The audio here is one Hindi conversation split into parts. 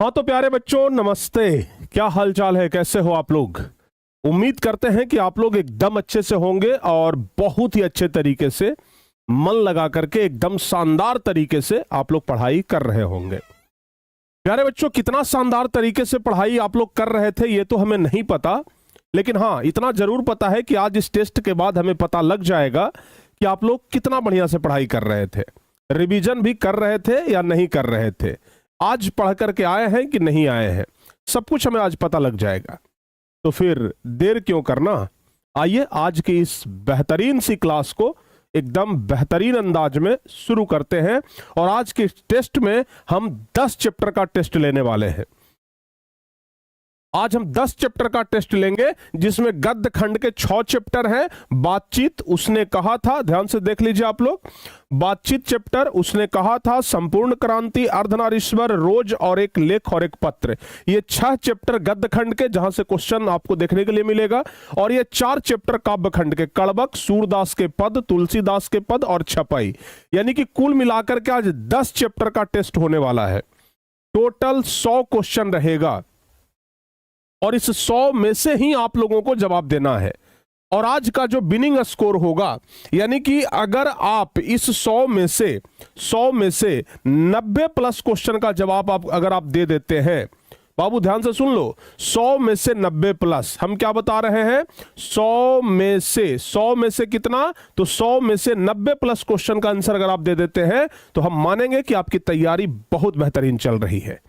हाँ तो प्यारे बच्चों नमस्ते। क्या हाल चाल है, कैसे हो आप लोग। उम्मीद करते हैं कि आप लोग एकदम अच्छे से होंगे और बहुत ही अच्छे तरीके से मन लगा करके एकदम शानदार तरीके से आप लोग पढ़ाई कर रहे होंगे। प्यारे बच्चों कितना शानदार तरीके से पढ़ाई आप लोग कर रहे थे ये तो हमें नहीं पता, लेकिन हाँ इतना जरूर पता है कि आज इस टेस्ट के बाद हमें पता लग जाएगा कि आप लोग कितना बढ़िया से पढ़ाई कर रहे थे, रिवीजन भी कर रहे थे या नहीं कर रहे थे, आज पढ़ करके आए हैं कि नहीं आए हैं, सब कुछ हमें आज पता लग जाएगा। तो फिर देर क्यों करना, आइए आज की इस बेहतरीन सी क्लास को एकदम बेहतरीन अंदाज में शुरू करते हैं। और आज के टेस्ट में हम 10 चैप्टर का टेस्ट लेने वाले हैं। आज हम 10 चैप्टर का टेस्ट लेंगे जिसमें गद्य खंड के 6 चैप्टर हैं। बातचीत उसने कहा था, ध्यान से देख लीजिए आप लोग, बातचीत चैप्टर उसने कहा था, संपूर्ण क्रांति, अर्धनारीश्वर, रोज और एक लेख और एक पत्र, ये 6 चैप्टर गद्य खंड के जहां से क्वेश्चन आपको देखने के लिए मिलेगा। और ये 4 चैप्टर काव्य खंड के, कड़बक, सूरदास के पद, तुलसीदास के पद और छपाई, यानी कि कुल मिलाकर के आज 10 चैप्टर का टेस्ट होने वाला है। टोटल 100 क्वेश्चन रहेगा और इस 100 में से ही आप लोगों को जवाब देना है। और आज का जो विनिंग स्कोर होगा, यानी कि अगर आप इस 100 में से 90 प्लस क्वेश्चन का जवाब अगर आप दे देते हैं, बाबू ध्यान से सुन लो, 100 में से 90 प्लस, हम क्या बता रहे हैं, 100 में से कितना, तो 100 में से 90 प्लस क्वेश्चन का आंसर अगर आप दे देते हैं तो हम मानेंगे कि आपकी तैयारी बहुत बेहतरीन चल रही है।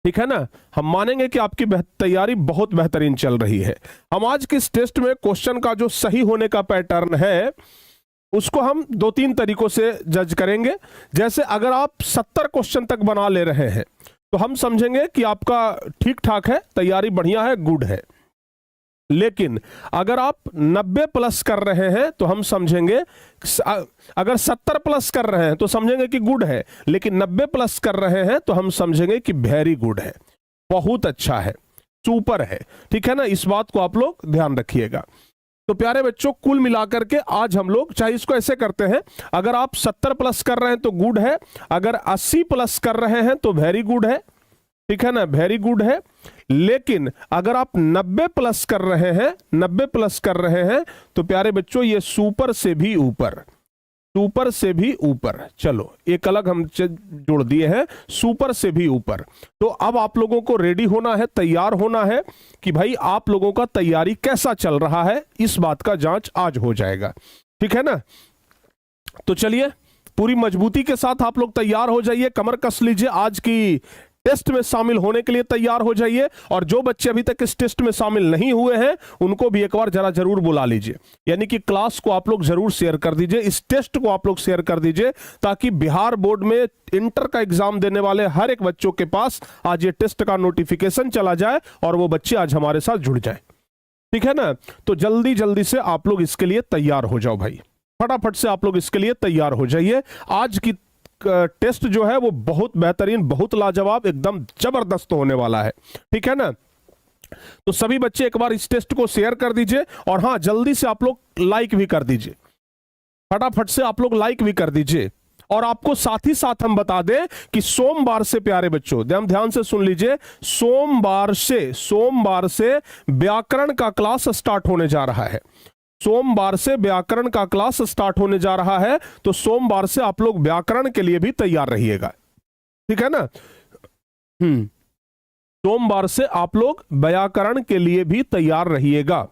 ठीक है ना, हम मानेंगे कि आपकी तैयारी बहुत बेहतरीन चल रही है। हम आज के इस टेस्ट में क्वेश्चन का जो सही होने का पैटर्न है उसको हम 2-3 तरीकों से जज करेंगे। जैसे अगर आप 70 क्वेश्चन तक बना ले रहे हैं तो हम समझेंगे कि आपका ठीक ठाक है, तैयारी बढ़िया है, गुड है। लेकिन अगर आप 90 प्लस कर रहे हैं तो हम समझेंगे, अगर 70 प्लस कर रहे हैं तो समझेंगे कि गुड है, लेकिन 90 प्लस कर रहे हैं तो हम समझेंगे कि वेरी गुड है, बहुत अच्छा है, सुपर है। ठीक है ना, इस बात को आप लोग ध्यान रखिएगा। तो प्यारे बच्चों कुल मिलाकर के आज हम लोग चाहे इसको ऐसे करते हैं, अगर आप 70 प्लस कर रहे हैं तो गुड है, अगर 80 प्लस कर रहे हैं तो वेरी गुड है, ठीक है ना, वेरी गुड है। लेकिन अगर आप 90 प्लस कर रहे हैं तो प्यारे बच्चों ये सुपर से भी ऊपर, चलो एक अलग हम जोड़ दिए हैं, सुपर से भी ऊपर। तो अब आप लोगों को रेडी होना है, तैयार होना है कि भाई आप लोगों का तैयारी कैसा चल रहा है, इस बात का जांच आज हो जाएगा। ठीक है ना, तो चलिए पूरी मजबूती के साथ आप लोग तैयार हो जाइए, कमर कस लीजिए, आज की टेस्ट में शामिल होने के लिए तैयार हो जाइए। और जो बच्चे अभी तक इस टेस्ट में शामिल नहीं हुए हैं उनको भी एक बार जरूर बुला लीजिए, यानी कि क्लास को आप लोग जरूर शेयर कर दीजिए, इस टेस्ट को आप लोग शेयर कर दीजिए, ताकि बिहार बोर्ड में इंटर का एग्जाम देने वाले हर एक बच्चों के पास आज ये टेस्ट का नोटिफिकेशन चला जाए और वो बच्चे आज हमारे साथ जुड़ जाए। ठीक है ना, तो जल्दी से आप लोग इसके लिए तैयार हो जाओ भाई, फटाफट से आप लोग इसके लिए तैयार हो जाइए। आज की टेस्ट जो है वो बहुत बेहतरीन, बहुत लाजवाब, एकदम जबरदस्त होने वाला है। ठीक है ना, तो सभी बच्चे एक बार इस टेस्ट को शेयर कर दीजिए और हाँ जल्दी से आप लोग लाइक भी कर दीजिए, फटाफट से आप लोग लाइक भी कर दीजिए। और आपको साथ ही साथ हम बता दें कि सोमवार से प्यारे बच्चों ध्यान से सुन लीजिए, सोमवार से व्याकरण का क्लास स्टार्ट होने जा रहा है। सोमवार से व्याकरण का क्लास स्टार्ट होने जा रहा है, तो सोमवार से आप लोग व्याकरण के लिए भी तैयार रहिएगा। ठीक है ना, सोमवार से आप लोग व्याकरण के लिए भी तैयार रहिएगा,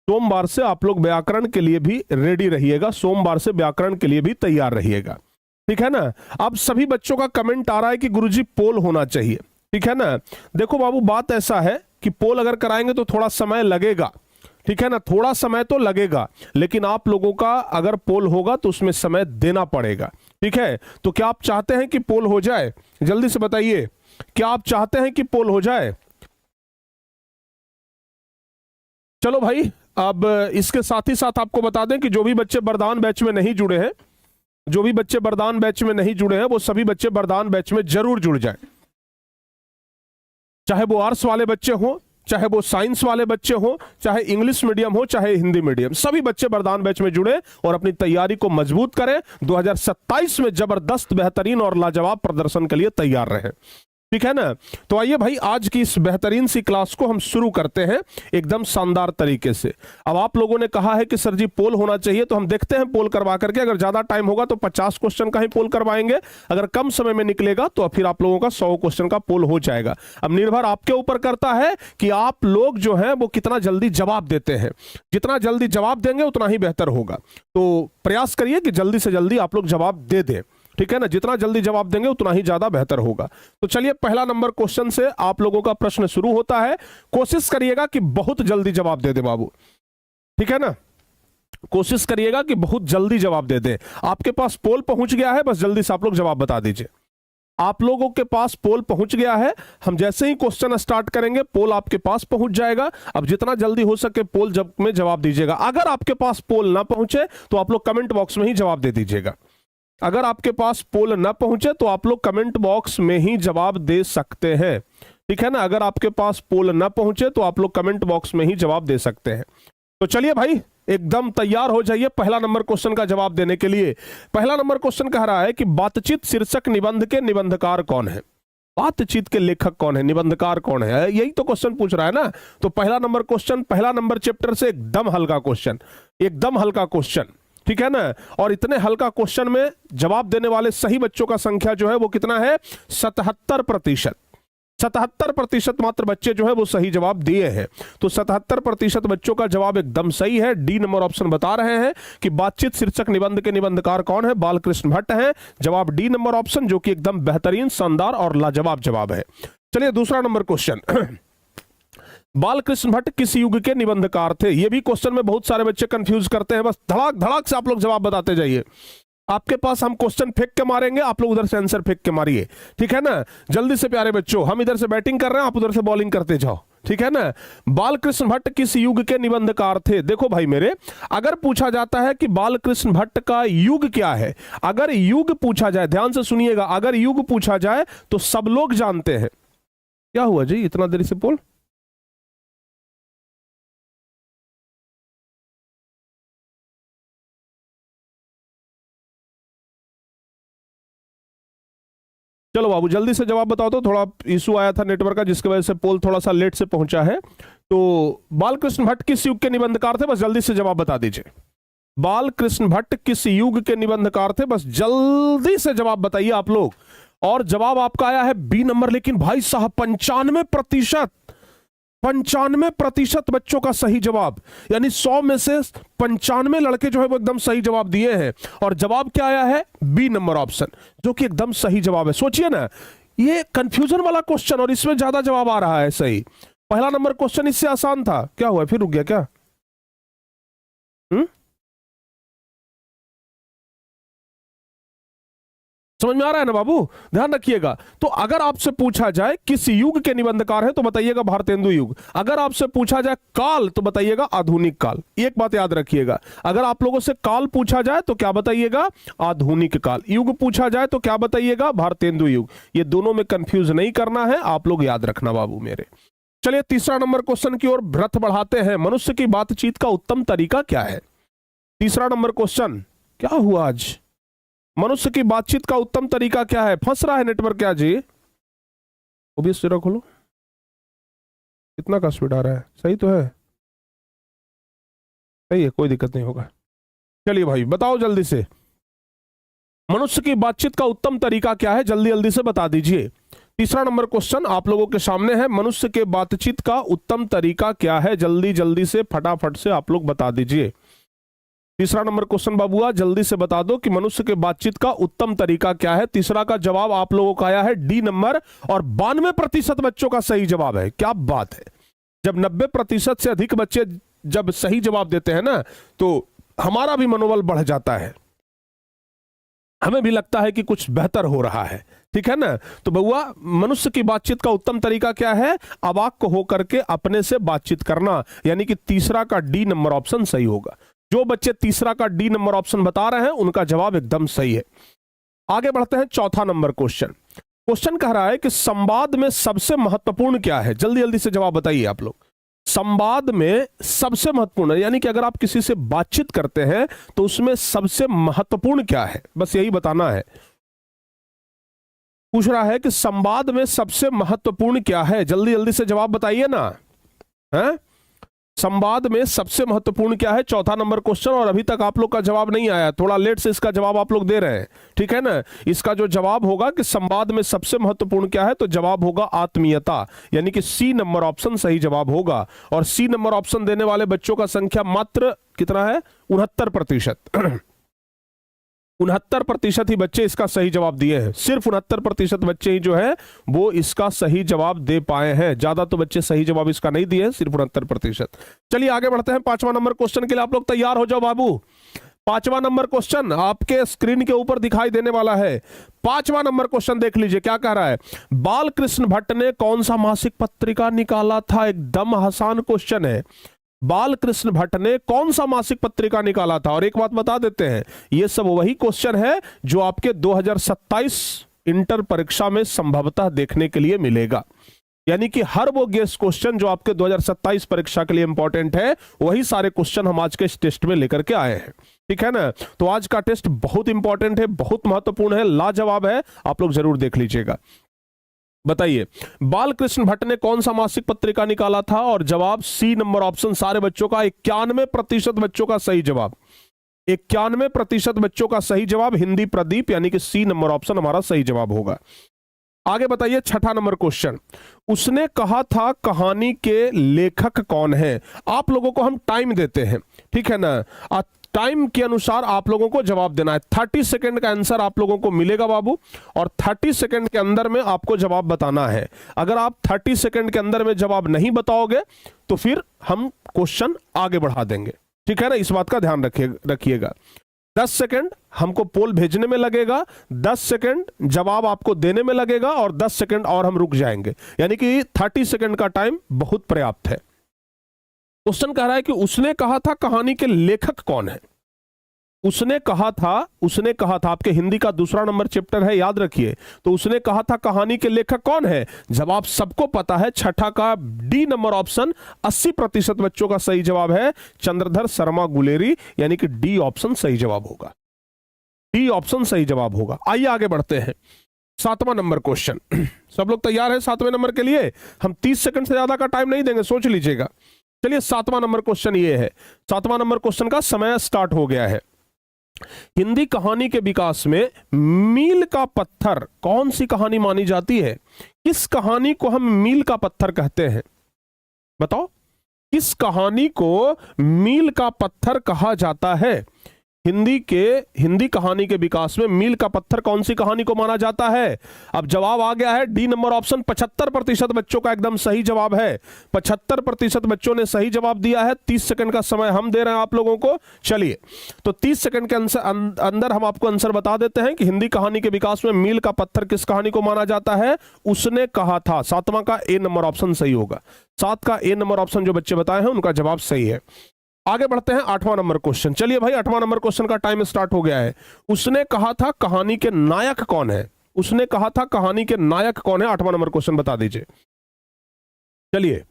सोमवार से आप लोग व्याकरण के लिए भी रेडी रहिएगा, सोमवार से व्याकरण के लिए भी तैयार रहिएगा। ठीक है ना, अब सभी बच्चों का कमेंट आ रहा है कि गुरुजी पोल होना चाहिए। ठीक है ना, देखो बाबू बात ऐसा है कि पोल अगर कराएंगे तो थोड़ा समय लगेगा, ठीक है ना, थोड़ा समय तो लगेगा, लेकिन आप लोगों का अगर पोल होगा तो उसमें समय देना पड़ेगा। ठीक है, तो क्या आप चाहते हैं कि पोल हो जाए, जल्दी से बताइए, क्या आप चाहते हैं कि पोल हो जाए। चलो भाई, अब इसके साथ ही साथ आपको बता दें कि जो भी बच्चे वरदान बैच में नहीं जुड़े हैं, वो सभी बच्चे वरदान बैच में जरूर जुड़ जाएं, चाहे वो आर्ट्स वाले बच्चे हों, चाहे वो साइंस वाले बच्चे हों, चाहे इंग्लिश मीडियम हो, चाहे हिंदी मीडियम, सभी बच्चे वरदान बैच में जुड़े और अपनी तैयारी को मजबूत करें। 2027 में जबरदस्त, बेहतरीन और लाजवाब प्रदर्शन के लिए तैयार रहें। ठीक है ना। तो आइए भाई आज की इस बेहतरीन सी क्लास को हम शुरू करते हैं एकदम शानदार तरीके से। अब आप लोगों ने कहा है कि सर जी पोल होना चाहिए, तो हम देखते हैं पोल करवा करके। अगर ज्यादा टाइम होगा तो 50 क्वेश्चन का ही पोल करवाएंगे, अगर कम समय में निकलेगा तो फिर आप लोगों का 100 क्वेश्चन का पोल हो जाएगा। अब निर्भर आपके ऊपर करता है कि आप लोग जो है वो कितना जल्दी जवाब देते हैं। जितना जल्दी जवाब देंगे उतना ही बेहतर होगा, तो प्रयास करिए कि जल्दी से जल्दी आप लोग जवाब दे दें, ठीक है ना। जितना जल्दी जवाब देंगे उतना ही ज्यादा बेहतर होगा। तो चलिए पहला नंबर क्वेश्चन से आप लोगों का प्रश्न शुरू होता है। कोशिश करिएगा कि बहुत जल्दी जवाब दे दे बाबू, ठीक है ना। कोशिश करिएगा कि बहुत जल्दी जवाब दे दे। आपके पास पोल पहुंच गया है, बस जल्दी से आप लोग जवाब बता दीजिए। आप लोगों के पास पोल पहुंच गया है, हम जैसे ही क्वेश्चन स्टार्ट करेंगे पोल आपके पास पहुंच जाएगा। अब जितना जल्दी हो सके पोल में जवाब दीजिएगा। अगर आपके पास पोल ना पहुंचे तो आप लोग कमेंट बॉक्स में ही जवाब दे दीजिएगा। अगर आपके पास पोल न पहुंचे तो आप लोग कमेंट बॉक्स में ही जवाब दे सकते हैं, ठीक है ना। अगर आपके पास पोल न पहुंचे तो आप लोग कमेंट बॉक्स में ही जवाब दे सकते हैं। तो चलिए भाई एकदम तैयार हो जाइए पहला नंबर क्वेश्चन का जवाब देने के लिए। पहला नंबर क्वेश्चन कह रहा है कि बातचीत शीर्षक निबंध के निबंधकार कौन है। बातचीत के लेखक कौन है, निबंधकार कौन है, यही तो क्वेश्चन पूछ रहा है ना। तो पहला नंबर क्वेश्चन, पहला नंबर चैप्टर से एकदम हल्का क्वेश्चन, एकदम हल्का क्वेश्चन, ठीक है ना। और इतने हल्का क्वेश्चन में जवाब देने वाले सही बच्चों का संख्या जो है वो कितना है, 77%। 77% मात्र बच्चे जो है वो सही जवाब दिए हैं। तो 77% बच्चों का जवाब एकदम सही है। डी नंबर ऑप्शन बता रहे हैं कि बातचीत शीर्षक निबंध के निबंधकार कौन है, बालकृष्ण भट्ट हैं। जवाब डी नंबर ऑप्शन, जो कि एकदम बेहतरीन, शानदार और लाजवाब जवाब है। चलिए दूसरा नंबर क्वेश्चन, बालकृष्ण भट्ट किस युग के निबंधकार थे। यह भी क्वेश्चन में बहुत सारे बच्चे कंफ्यूज करते हैं। बस धड़ाक धड़ाक से आप लोग जवाब बताते जाइए। आपके पास हम क्वेश्चन फेंक के मारेंगे, आप लोग उधर से आंसर फेंक के मारिए, ठीक है ना। जल्दी से प्यारे बच्चों, हम इधर से बैटिंग कर रहे हैं, आप उधर से बॉलिंग करते जाओ, ठीक है ना। बालकृष्ण भट्ट किस युग के निबंधकार थे। देखो भाई मेरे, अगर पूछा जाता है कि बालकृष्ण भट्ट का युग क्या है, अगर युग पूछा जाए, ध्यान से सुनिएगा, अगर युग पूछा जाए तो सब लोग जानते हैं। क्या हुआ जी इतना देरी से पोल, चलो बाबू जल्दी से जवाब बताओ। तो थोड़ा इशू आया था नेटवर्क का, जिसकी वजह से पोल थोड़ा सा लेट से पहुंचा है। तो बालकृष्ण भट्ट किस युग के निबंधकार थे, बस जल्दी से जवाब बता दीजिए। बालकृष्ण भट्ट किस युग के निबंधकार थे, बस जल्दी से जवाब बताइए आप लोग। और जवाब आपका आया है बी नंबर, लेकिन भाई साहब 95%, 95% बच्चों का सही जवाब, यानी 100 में से 95 लड़के जो है वो एकदम सही जवाब दिए हैं। और जवाब क्या आया है, बी नंबर ऑप्शन, जो कि एकदम सही जवाब है। सोचिए ना, ये कंफ्यूजन वाला क्वेश्चन और इसमें ज्यादा जवाब आ रहा है सही। पहला नंबर क्वेश्चन इससे आसान था, क्या हुआ फिर रुक गया क्या। समझ में आ रहा है ना बाबू, ध्यान रखिएगा। तो अगर आपसे पूछा जाए किस युग के निबंधकार है तो बताइएगा भारतेंदु युग। अगर आपसे पूछा जाए काल तो बताइएगा आधुनिक काल। एक बात याद रखिएगा, अगर आप लोगों से काल पूछा जाए तो क्या बताइएगा, आधुनिक काल। युग पूछा जाए तो क्या बताइएगा, भारतेंदु युग। ये दोनों में कंफ्यूज नहीं करना है, आप लोग याद रखना बाबू मेरे। चलिए तीसरा नंबर क्वेश्चन की ओर रथ बढ़ाते हैं। मनुष्य की बातचीत का उत्तम तरीका क्या है। तीसरा नंबर क्वेश्चन, क्या हुआ आज, मनुष्य की बातचीत का उत्तम तरीका क्या है। फंस रहा है नेटवर्क क्या जी, ओबीएस जरा खोलो, कितना का स्पीड आ रहा है, सही तो है, सही है, कोई दिक्कत नहीं होगा। चलिए भाई बताओ जल्दी से, मनुष्य की बातचीत का उत्तम तरीका क्या है, जल्दी जल्दी से बता दीजिए। तीसरा नंबर क्वेश्चन आप लोगों के सामने है, मनुष्य के बातचीत का उत्तम तरीका क्या है, जल्दी जल्दी से फटाफट से आप लोग बता दीजिए। तीसरा नंबर क्वेश्चन बाबूआ जल्दी से बता दो कि मनुष्य के बातचीत का उत्तम तरीका क्या है। तीसरा का जवाब आप लोगों का आया है डी नंबर, और 92% बच्चों का सही जवाब है। क्या बात है, जब 90% से अधिक बच्चे जब सही जवाब देते हैं ना तो हमारा भी मनोबल बढ़ जाता है, हमें भी लगता है कि कुछ बेहतर हो रहा है, ठीक है ना। तो बउआ मनुष्य की बातचीत का उत्तम तरीका क्या है, अवाक होकर के अपने से बातचीत करना, यानी कि तीसरा का डी नंबर ऑप्शन सही होगा। जो बच्चे तीसरा का डी नंबर ऑप्शन बता रहे हैं उनका जवाब एकदम सही है। आगे बढ़ते हैं चौथा नंबर क्वेश्चन। क्वेश्चन कह रहा है कि संवाद में सबसे महत्वपूर्ण क्या है, जल्दी जल्दी से जवाब बताइए आप लोग। संवाद में सबसे महत्वपूर्ण, यानी कि अगर आप किसी से बातचीत करते हैं तो उसमें सबसे महत्वपूर्ण क्या है, बस यही बताना है। पूछ रहा है कि संवाद में सबसे महत्वपूर्ण क्या है, जल्दी जल्दी से जवाब बताइए ना। है संवाद में सबसे महत्वपूर्ण क्या है, चौथा नंबर क्वेश्चन। और अभी तक आप लोग का जवाब नहीं आया, थोड़ा लेट से इसका जवाब आप लोग दे रहे हैं, ठीक है ना। इसका जो जवाब होगा कि संवाद में सबसे महत्वपूर्ण क्या है, तो जवाब होगा आत्मीयता, यानी कि सी नंबर ऑप्शन सही जवाब होगा। और सी नंबर ऑप्शन देने वाले बच्चों का संख्या मात्र कितना है, 69%। 69% ही बच्चे इसका सही जवाब दिए हैं। सिर्फ 69% बच्चे ही जो है वो इसका सही जवाब दे पाए हैं, ज्यादा तो बच्चे सही जवाब इसका नहीं दिए, सिर्फ 69%। चलिए आगे बढ़ते हैं। 5वां नंबर क्वेश्चन के लिए आप लोग तैयार हो जाओ बाबू। 5वां नंबर क्वेश्चन आपके स्क्रीन के ऊपर दिखाई देने वाला है। 5वां नंबर क्वेश्चन देख लीजिए क्या कह रहा है। बालकृष्ण भट्ट ने कौन सा मासिक पत्रिका निकाला था, एकदम आसान क्वेश्चन है। बालकृष्ण भट्ट ने कौन सा मासिक पत्रिका निकाला था। और एक बात बता देते हैं, यह सब वही क्वेश्चन है जो आपके 2027 इंटर परीक्षा में संभवतः देखने के लिए मिलेगा। यानी कि हर वो गेस क्वेश्चन जो आपके 2027 परीक्षा के लिए इंपॉर्टेंट है, वही सारे क्वेश्चन हम आज के इस टेस्ट में लेकर के आए हैं, ठीक है ना। तो आज का टेस्ट बहुत इंपॉर्टेंट है, बहुत महत्वपूर्ण है, लाजवाब है, आप लोग जरूर देख लीजिएगा। बताइए बालकृष्ण भट्ट ने कौन सा मासिक पत्रिका निकाला था, और जवाब सी नंबर ऑप्शन सारे बच्चों का 91% बच्चों का सही जवाब। 91% बच्चों का सही जवाब हिंदी प्रदीप, यानी कि सी नंबर ऑप्शन हमारा सही जवाब होगा। आगे बताइए 6ठा नंबर क्वेश्चन। उसने कहा था कहानी के लेखक कौन है। आप लोगों को हम टाइम देते हैं, ठीक है ना, टाइम के अनुसार आप लोगों को जवाब देना है। 30 सेकंड का आंसर आप लोगों को मिलेगा बाबू, और 30 सेकंड के अंदर में आपको जवाब बताना है। अगर आप 30 सेकंड के अंदर में जवाब नहीं बताओगे तो फिर हम क्वेश्चन आगे बढ़ा देंगे, ठीक है ना, इस बात का ध्यान रखिएगा। 10 सेकंड हमको पोल भेजने में लगेगा, 10 सेकंड जवाब आपको देने में लगेगा, और 10 सेकंड और हम रुक जाएंगे, यानी कि 30 सेकंड का टाइम बहुत पर्याप्त है। क्वेश्चन कह रहा है कि उसने कहा था कहानी के लेखक कौन है। उसने कहा था आपके हिंदी का दूसरा नंबर चैप्टर है, याद रखिए। तो उसने कहा था कहानी के लेखक कौन है, जवाब सबको पता है। 6ठा का डी नंबर ऑप्शन 80% बच्चों का सही जवाब है, चंद्रधर शर्मा गुलेरी, यानी कि डी ऑप्शन सही जवाब होगा। डी ऑप्शन सही जवाब होगा। आइए आगे बढ़ते हैं। 7वां नंबर क्वेश्चन। सब लोग तैयार है 7वें नंबर के लिए। हम 30 सेकंड से ज्यादा का टाइम नहीं देंगे, सोच लीजिएगा। चलिए 7वां नंबर क्वेश्चन ये है। 7वां नंबर क्वेश्चन का समय स्टार्ट हो गया है। हिंदी कहानी के विकास में मील का पत्थर कौन सी कहानी मानी जाती है। किस कहानी को हम मील का पत्थर कहते हैं, बताओ, किस कहानी को मील का पत्थर कहा जाता है। हिंदी कहानी के विकास में मील का पत्थर कौन सी कहानी को माना जाता है। अब जवाब आ गया है डी नंबर ऑप्शन। 75% बच्चों का एकदम सही जवाब है। 75% बच्चों ने सही जवाब दिया है। 30 सेकंड का समय हम दे रहे हैं आप लोगों को। चलिए तो 30 सेकंड के अंदर हम आपको आंसर बता देते हैं कि हिंदी कहानी के विकास में मील का पत्थर किस कहानी को माना जाता है। उसने कहा था। 7वां का ए नंबर ऑप्शन सही होगा। 7 का ए नंबर ऑप्शन जो बच्चे बताए हैं उनका जवाब सही है। आगे बढ़ते हैं 8वां नंबर क्वेश्चन। चलिए भाई 8वां नंबर क्वेश्चन का टाइम स्टार्ट हो गया है। उसने कहा था कहानी के नायक कौन है। उसने कहा था कहानी के नायक कौन है। 8वां नंबर क्वेश्चन बता दीजिए। चलिए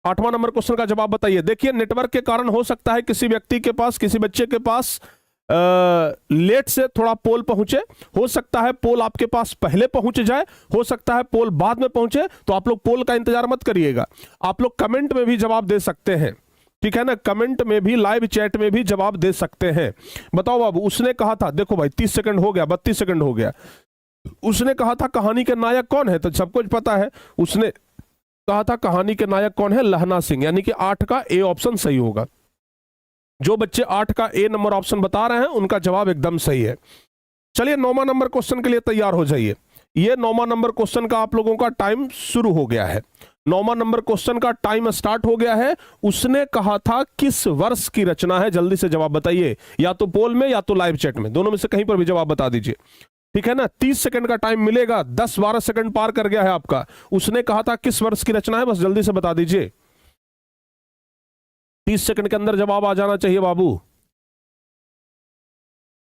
8वां नंबर क्वेश्चन का जवाब बताइए। देखिए नेटवर्क के कारण हो सकता है किसी व्यक्ति के पास, किसी बच्चे के पास लेट से थोड़ा पोल पहुंचे, हो सकता है पोल आपके पास पहले पहुंच जाए, हो सकता है पोल बाद में पहुंचे। तो आप लोग पोल का इंतजार मत करिएगा, आप लोग कमेंट में भी जवाब दे सकते हैं, ठीक है ना। कमेंट में भी, लाइव चैट में भी जवाब दे सकते हैं। बताओ बाबू, उसने कहा था, देखो भाई 30 सेकंड हो गया, 32 सेकंड हो गया। उसने कहा था कहानी के नायक कौन है, तो सब कुछ पता है। उसने कहा था कहानी के नायक कौन है, लहना सिंह, यानी कि 8 का ए ऑप्शन सही होगा। जो बच्चे 8 का ए नंबर ऑप्शन बता रहे हैं उनका जवाब एकदम सही है। चलिए 9वां नंबर क्वेश्चन के लिए तैयार हो जाइए। ये 9वां नंबर क्वेश्चन का आप लोगों का टाइम शुरू हो गया है। 9वां नंबर क्वेश्चन का टाइम स्टार्ट हो गया है। उसने कहा था किस वर्ष की रचना है, जल्दी से जवाब बताइए, या तो पोल में या तो लाइव चैट में, दोनों में से कहीं पर भी जवाब बता दीजिए, ठीक है ना। 30 सेकंड का टाइम मिलेगा। 10-12 सेकंड पार कर गया है आपका। उसने कहा था किस वर्ष की रचना है, बस जल्दी से बता दीजिए। 30 सेकंड के अंदर जवाब आ जाना चाहिए बाबू।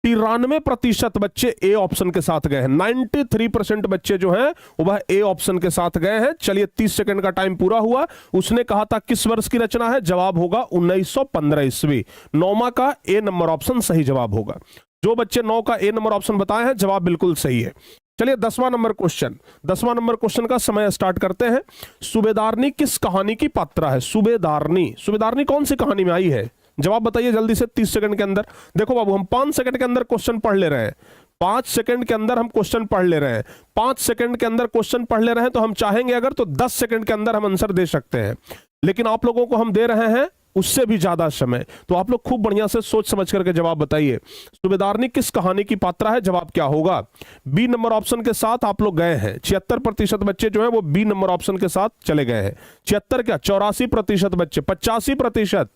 93% बच्चे ए ऑप्शन के साथ गए हैं। 93% बच्चे जो हैं वह ए ऑप्शन के साथ गए हैं। चलिए 30 सेकंड का टाइम पूरा हुआ। उसने कहा था किस वर्ष की रचना है, जवाब होगा 1915 ईस्वी। 9वां का ए नंबर ऑप्शन सही जवाब होगा। जो बच्चे 9 का ए नंबर ऑप्शन बताए हैं जवाब बिल्कुल सही है। चलिए 10वां नंबर क्वेश्चन, 10वां नंबर क्वेश्चन का समय स्टार्ट करते हैं। सूबेदारनी किस कहानी की पात्रा है? सूबेदारनी, सूबेदारनी कौन सी कहानी में आई है? जवाब बताइए जल्दी से 30 सेकंड के अंदर। देखो बाबू, हम 5 सेकंड के अंदर क्वेश्चन पढ़ ले रहे हैं, 5 सेकंड के अंदर हम क्वेश्चन पढ़ ले रहे हैं, 5 सेकंड के अंदर क्वेश्चन पढ़ ले रहे हैं, तो हम चाहेंगे अगर तो 10 सेकंड के अंदर हम आंसर दे सकते हैं, लेकिन आप लोगों को हम दे रहे हैं उससे भी ज्यादा समय। तो आप लोग खूब बढ़िया से सोच समझ करके जवाब बताइए। सूबेदारनी किस कहानी की पात्रा है? जवाब क्या होगा? बी नंबर ऑप्शन के साथ आप लोग गए हैं। 76% बच्चे जो है वो बी नंबर ऑप्शन के साथ चले गए हैं। 76 क्या, 84% बच्चे, 85%।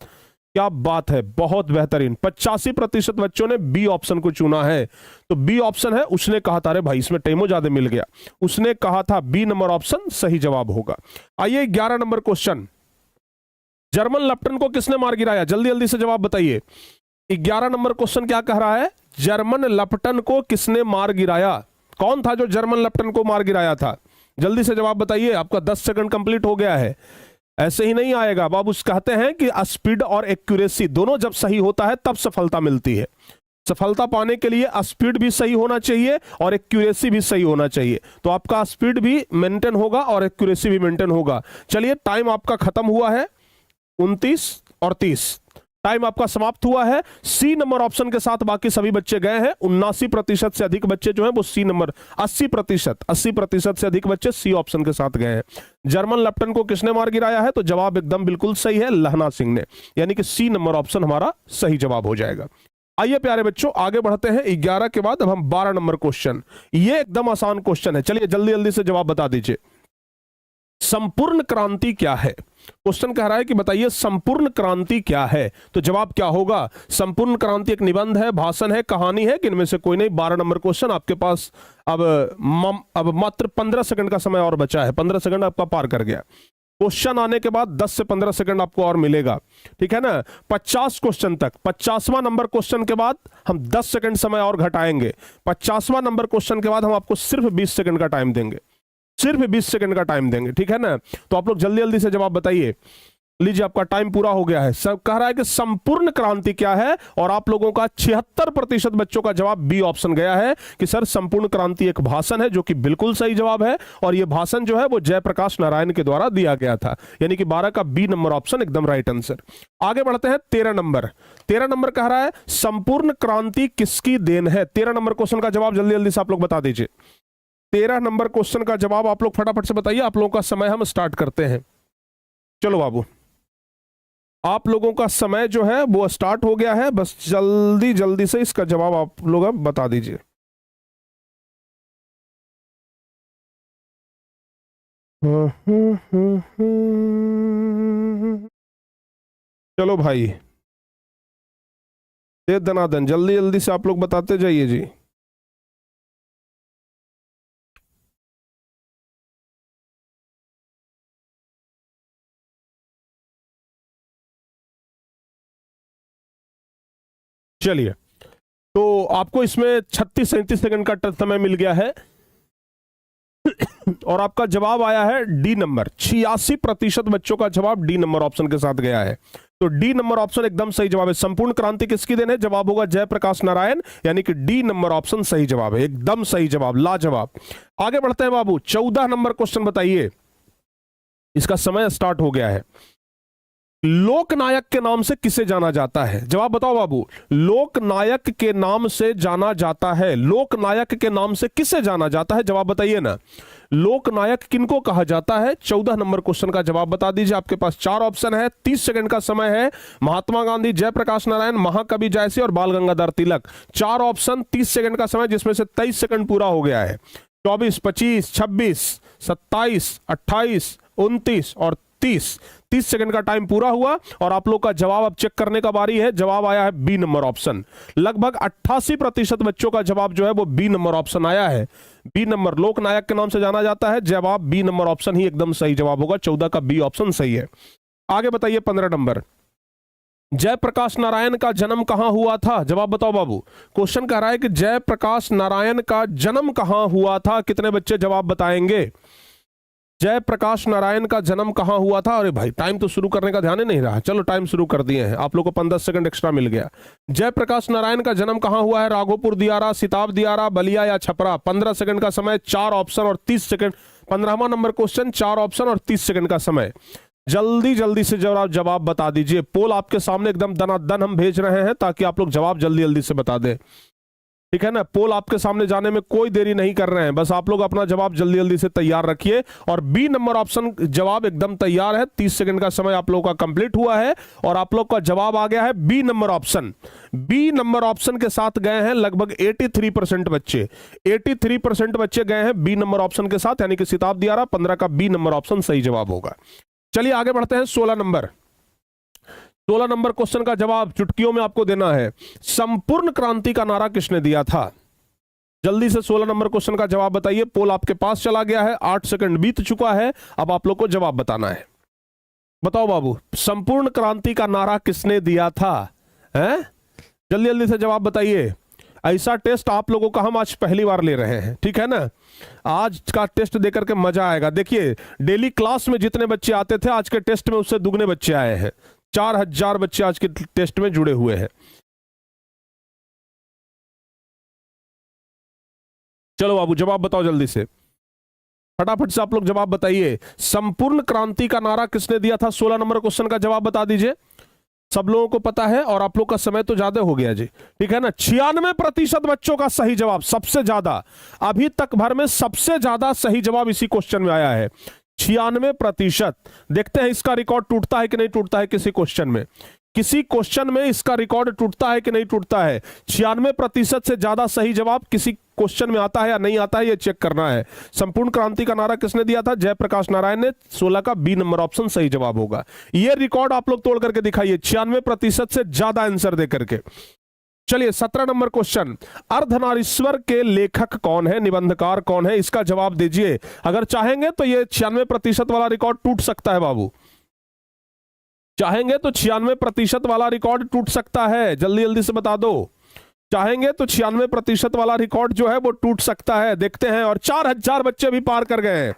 क्या बात है, बहुत बेहतरीन। 85% बच्चों ने बी ऑप्शन को चुना है। तो बी ऑप्शन है, उसने कहा था, अरे भाई इसमें टाइमो ज्यादा मिल गया, उसने कहा था बी नंबर ऑप्शन सही जवाब होगा। आइए 11 नंबर क्वेश्चन, जर्मन लेफ्टन को किसने मार गिराया? जल्दी जल्दी से जवाब बताइए। 11 नंबर क्वेश्चन क्या कह रहा है? जर्मन लेफ्टन को किसने मार गिराया? कौन था जो जर्मन लेफ्टन को मार गिराया था? जल्दी से जवाब बताइए, आपका 10 सेकंड कंप्लीट हो गया है। ऐसे ही नहीं आएगा बाबू, कहते हैं कि स्पीड और एक्यूरेसी दोनों जब सही होता है तब सफलता मिलती है। सफलता पाने के लिए स्पीड भी सही होना चाहिए और एक्यूरेसी भी सही होना चाहिए। तो आपका स्पीड भी मेंटेन होगा और एक्यूरेसी भी मेंटेन होगा। चलिए, टाइम आपका खत्म हुआ है, 29 और 30 टाइम आपका समाप्त हुआ है। सी नंबर ऑप्शन के साथ बाकी सभी बच्चे गए हैं। 79% से अधिक बच्चे जो हैं वो सी नंबर, 80% से अधिक बच्चे सी ऑप्शन के साथ गए हैं। जर्मन लेफ्टन को किसने मार गिराया है? तो जवाब एकदम बिल्कुल सही है, लहना सिंह ने, यानी कि सी नंबर ऑप्शन हमारा सही जवाब हो जाएगा। आइए प्यारे बच्चों, आगे बढ़ते हैं। 11 के बाद अब हम 12 नंबर क्वेश्चन, ये एकदम आसान क्वेश्चन है। चलिए जल्दी जल्दी से जवाब बता दीजिए। संपूर्ण क्रांति क्या है? क्वेश्चन कह रहा है कि बताइए संपूर्ण क्रांति क्या है? तो जवाब क्या होगा? संपूर्ण क्रांति एक निबंध है, भाषण है, कहानी है, कि इनमें से कोई नहीं। 12 नंबर क्वेश्चन आपके पास अब मात्र 15 सेकंड का समय और बचा है। 15 सेकंड आपका पार कर गया। क्वेश्चन आने के बाद 10 से 15 सेकंड आपको और मिलेगा, ठीक है ना? 50 क्वेश्चन तक, 50वां नंबर क्वेश्चन के बाद हम 10 सेकंड समय और घटाएंगे। 50वां नंबर क्वेश्चन के बाद हम आपको सिर्फ 20 सेकंड का टाइम देंगे, सिर्फ 20 सेकंड का टाइम देंगे, ठीक है ना? तो आप लोग जल्दी जल्दी से जवाब बताइए। लीजिए, आपका टाइम पूरा हो गया है। सब कह रहा है कि संपूर्ण क्रांति क्या है, और आप लोगों का 76% बच्चों का जवाब बी ऑप्शन गया है कि सर संपूर्ण क्रांति एक भाषण है, जो कि बिल्कुल सही जवाब है। और यह भाषण जो है वो जयप्रकाश नारायण के द्वारा दिया गया था, यानी कि 12 का बी नंबर ऑप्शन एकदम राइट आंसर। आगे बढ़ते हैं 13 नंबर। 13 नंबर कह रहा है संपूर्ण क्रांति किसकी देन है? 13 नंबर क्वेश्चन का जवाब जल्दी जल्दी से आप लोग बता दीजिए। 13 नंबर क्वेश्चन का जवाब आप लोग फटाफट से बताइए। आप लोगों का समय हम स्टार्ट करते हैं। चलो बाबू, आप लोगों का समय जो है वो स्टार्ट हो गया है, बस जल्दी जल्दी से इसका जवाब आप लोग अब बता दीजिए। चलो भाई, दे दनादन, जल्दी जल्दी से आप लोग बताते जाइए जी। चलिए, तो आपको इसमें 36-37 सेकंड का समय मिल गया है और आपका जवाब आया है डी नंबर। 86% बच्चों का जवाब डी नंबर ऑप्शन के साथ गया है। तो डी नंबर ऑप्शन एकदम सही जवाब है। संपूर्ण क्रांति किसकी देन है? जवाब होगा जयप्रकाश नारायण, यानी कि डी नंबर ऑप्शन सही जवाब है, एकदम सही जवाब, लाजवाब। आगे बढ़ते हैं बाबू, 14 नंबर क्वेश्चन बताइए। इसका समय स्टार्ट हो गया है। लोकनायक के नाम से किसे जाना जाता है? जवाब बताओ बाबू। लोकनायक के नाम से जाना जाता है, लोकनायक के नाम से किसे जाना जाता है? जवाब बताइए ना। लोकनायक किनको कहा जाता है? 14 नंबर क्वेश्चन का जवाब बता दीजिए। आपके पास 4 ऑप्शन है, 30 सेकंड का समय है। महात्मा गांधी, जयप्रकाश नारायण, महाकवि जयसी और बाल गंगाधर तिलक। 4 ऑप्शन, 30 सेकंड का समय, जिसमें से 23 सेकंड पूरा हो गया है। 24, 25, 26, 27, 28, 29 और 30 सेकंड का टाइम पूरा हुआ और आप लोग का जवाब अब चेक करने का बारी है। जवाब आया है बी नंबर ऑप्शन। लगभग 88% बच्चों का जवाब जो है वो बी नंबर ऑप्शन आया है। बी नंबर, लोकनायक के नाम से जाना जाता है, जवाब बी नंबर ऑप्शन ही एकदम सही जवाब होगा। 14 का बी ऑप्शन सही है। आगे बताइए 15 नंबर। जयप्रकाश नारायण का जन्म कहां हुआ था? जवाब बताओ बाबू। क्वेश्चन कह रहा है कि जयप्रकाश नारायण का जन्म कहां हुआ था। कितने बच्चे जवाब बताएंगे? जयप्रकाश नारायण का जन्म कहां हुआ था? अरे भाई टाइम तो शुरू करने का ध्यान ही नहीं रहा, चलो टाइम शुरू कर दिए हैं, आप लोग को 15 सेकंड एक्स्ट्रा मिल गया। जयप्रकाश नारायण का जन्म कहां हुआ है? राघोपुर दियारा, सिताब दियारा, बलिया या छपरा? 15 सेकंड का समय, 4 ऑप्शन और 30 सेकंड। 15वां नंबर क्वेश्चन, 4 ऑप्शन और 30 सेकंड का समय। जल्दी जल्दी से जवाब बता दीजिए। पोल आपके सामने एकदम दनादन हम भेज रहे हैं ताकि आप लोग जवाब जल्दी जल्दी से बता दें, ठीक है ना। पोल आपके सामने जाने में कोई देरी नहीं कर रहे हैं, बस आप लोग अपना जवाब जल्दी जल्दी से तैयार रखिए। और बी नंबर ऑप्शन जवाब एकदम तैयार है। 30 सेकंड का समय आप लोग का कंप्लीट हुआ है और आप लोग का जवाब आ गया है B number option. B number option के साथ गए हैं लगभग 83% बच्चे। 83% बच्चे गए हैं बी नंबर ऑप्शन के साथ, यानी कि सिताब दियारा 15 का बी नंबर ऑप्शन सही जवाब होगा। चलिए आगे बढ़ते हैं। 16 नंबर क्वेश्चन का जवाब चुटकियों में आपको देना है। संपूर्ण क्रांति का नारा किसने दिया था? जल्दी से 16 नंबर क्वेश्चन का जवाब बताइए। पोल आपके पास चला गया है, 8 सेकंड बीत चुका है, अब आप लोग को जवाब बताना है। बताओ बाबू, संपूर्ण क्रांति का नारा किसने दिया था? हैं? जल्दी जल्दी से जवाब बताइए। ऐसा टेस्ट आप लोगों का हम आज पहली बार ले रहे हैं, ठीक है ना। आज का टेस्ट देकर के मजा आएगा। देखिए डेली क्लास में जितने बच्चे आते थे आज के टेस्ट में उससे दुगने बच्चे आए हैं। 4000 बच्चे आज के टेस्ट में जुड़े हुए हैं। चलो बाबू जवाब बताओ जल्दी से, फटाफट से आप लोग जवाब बताइए। संपूर्ण क्रांति का नारा किसने दिया था? 16 नंबर क्वेश्चन का जवाब बता दीजिए। सब लोगों को पता है और आप लोग का समय तो ज्यादा हो गया जी, ठीक है ना। 96% बच्चों का सही जवाब, सबसे ज्यादा अभी तक भर में सबसे ज्यादा सही जवाब इसी क्वेश्चन में आया है। 96%। देखते हैं इसका रिकॉर्ड टूटता है कि नहीं टूटता है। किसी क्वेश्चन में इसका रिकॉर्ड टूटता है कि नहीं टूटता है। 96% से ज्यादा सही जवाब किसी क्वेश्चन में आता है या नहीं आता है, यह चेक करना है। संपूर्ण क्रांति का नारा किसने दिया था? जयप्रकाश नारायण ने। 16 का बी नंबर ऑप्शन सही जवाब होगा। यह रिकॉर्ड आप लोग तोड़ करके दिखाइए, 96% से ज्यादा आंसर दे करके। चलिए 17 नंबर क्वेश्चन, अर्धनारीश्वर के लेखक कौन है, निबंधकार कौन है? इसका जवाब दीजिए। अगर चाहेंगे तो यह 96% वाला रिकॉर्ड टूट सकता है बाबू, चाहेंगे तो 96% वाला रिकॉर्ड टूट सकता है। जल्दी जल्दी से बता दो, चाहेंगे तो 96% वाला रिकॉर्ड जो है वो टूट सकता है। देखते हैं। और 4000 बच्चे भी पार कर गए हैं,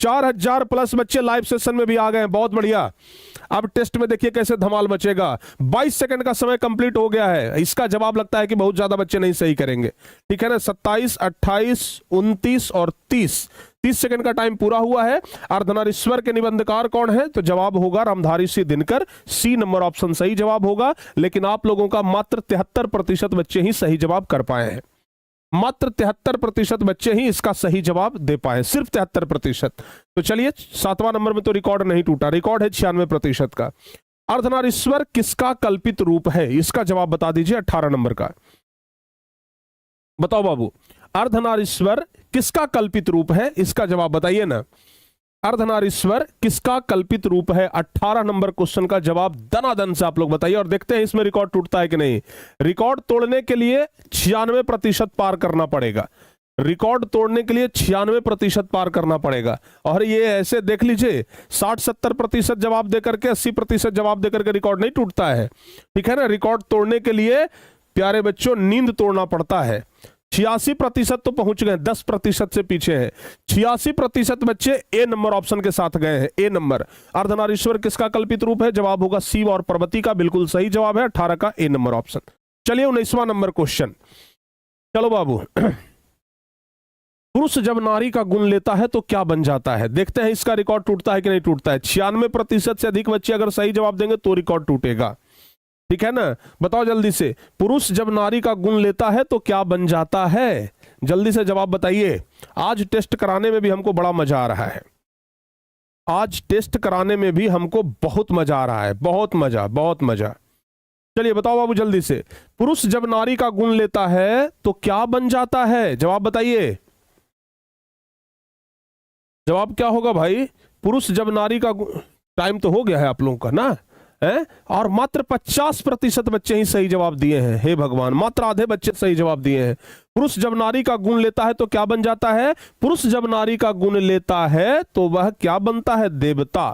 4000 प्लस बच्चे लाइव सेशन में भी आ गए हैं, बहुत बढ़िया। अब टेस्ट में देखिए कैसे धमाल मचेगा। 22 सेकंड का समय कंप्लीट हो गया है। इसका जवाब लगता है कि बहुत ज्यादा बच्चे नहीं सही करेंगे, ठीक है ना। 27, 28, 29 और 30 सेकंड का टाइम पूरा हुआ है। अर्धनारीश्वर के निबंधकार कौन है? तो जवाब होगा Ramdhari Singh Dinkar. C number option सही जवाब होगा। लेकिन आप लोगों का मात्र 73% बच्चे ही सही जवाब कर पाए हैं। मात्र 73% बच्चे ही इसका सही जवाब दे पाए, सिर्फ 73%। तो चलिए 7वां नंबर में तो रिकॉर्ड नहीं टूटा, रिकॉर्ड है 96% का। अर्धनारीश्वर किसका कल्पित रूप है? इसका जवाब बता दीजिए। 18 नंबर का बताओ बाबू, अर्धनारीश्वर किसका कल्पित रूप है? इसका जवाब बताइए ना। अर्धनारीश्वर किसका कल्पित रूप है? 18 नंबर क्वेश्चन का जवाब दनादन से आप लोग बताइए और देखते हैं इसमें रिकॉर्ड टूटता है कि नहीं। रिकॉर्ड तोड़ने के लिए 96% पार करना पड़ेगा। रिकॉर्ड तोड़ने के लिए 96% पार करना पड़ेगा। और ये ऐसे देख लीजिए 60-70% जवाब देकर के 80% जवाब देकर के रिकॉर्ड नहीं टूटता है, ठीक है ना। रिकॉर्ड तोड़ने के लिए प्यारे बच्चों नींद तोड़ना पड़ता है। 86% तो पहुंच गए, 10% से पीछे है। 86% बच्चे ए नंबर ऑप्शन के साथ गए हैं। ए नंबर। अर्धनारीश्वर किसका कल्पित रूप है? जवाब होगा शिव और पार्वती का, बिल्कुल सही जवाब है 18 का ए नंबर ऑप्शन। चलिए 19वां नंबर क्वेश्चन। चलो बाबू, पुरुष जब नारी का गुण लेता है तो क्या बन जाता है? देखते हैं इसका रिकॉर्ड टूटता है कि नहीं टूटता है। 96% से अधिक बच्चे अगर सही जवाब देंगे तो रिकॉर्ड टूटेगा, ठीक है ना। बताओ जल्दी से, पुरुष जब नारी का गुण लेता है तो क्या बन जाता है? जल्दी से जवाब बताइए। आज टेस्ट कराने में भी हमको बड़ा मजा आ रहा है, आज टेस्ट कराने में भी हमको बहुत मजा आ रहा है, बहुत मजा, बहुत मजा। चलिए बताओ बाबू जल्दी से, पुरुष जब नारी का गुण लेता है तो क्या बन जाता है? जवाब बताइए। जवाब क्या होगा भाई? पुरुष जब नारी का टाइम तो हो गया है आप लोगों का ना है, और मात्र 50% बच्चे ही सही जवाब दिए हैं। हे भगवान, मात्र आधे बच्चे सही जवाब दिए हैं। पुरुष जब नारी का गुण लेता है तो क्या बन जाता है? पुरुष जब नारी का गुण लेता है तो वह क्या बनता है? देवता।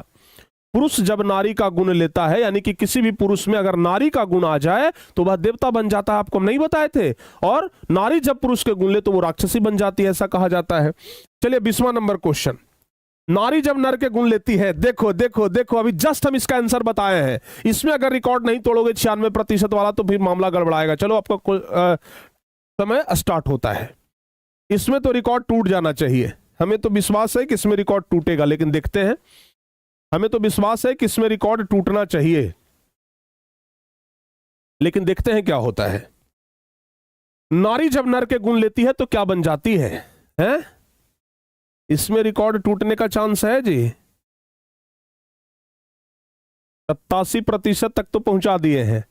पुरुष जब नारी का गुण लेता है यानी कि किसी भी पुरुष में अगर नारी का गुण आ जाए तो वह देवता बन जाता है। आपको हम नहीं बताए थे? और नारी जब पुरुष के गुण ले तो वो राक्षसी बन जाती है, ऐसा कहा जाता है। चलिए 20वां नंबर क्वेश्चन। नारी जब नर के गुण लेती है, देखो देखो देखो, अभी जस्ट हम इसका आंसर बताए हैं। इसमें अगर रिकॉर्ड नहीं तोड़ोगे 96% वाला तो फिर मामला गड़बड़ाएगा। चलो आपका समय स्टार्ट होता है। इसमें तो रिकॉर्ड टूट जाना चाहिए, हमें तो विश्वास है कि इसमें रिकॉर्ड टूटेगा, लेकिन देखते हैं। हमें तो विश्वास है कि इसमें रिकॉर्ड टूटना चाहिए, लेकिन देखते हैं क्या होता है। नारी जब नर के गुण लेती है तो क्या बन जाती है, हैं? इसमें रिकॉर्ड टूटने का चांस है जी। 87% तक तो पहुंचा दिए हैं,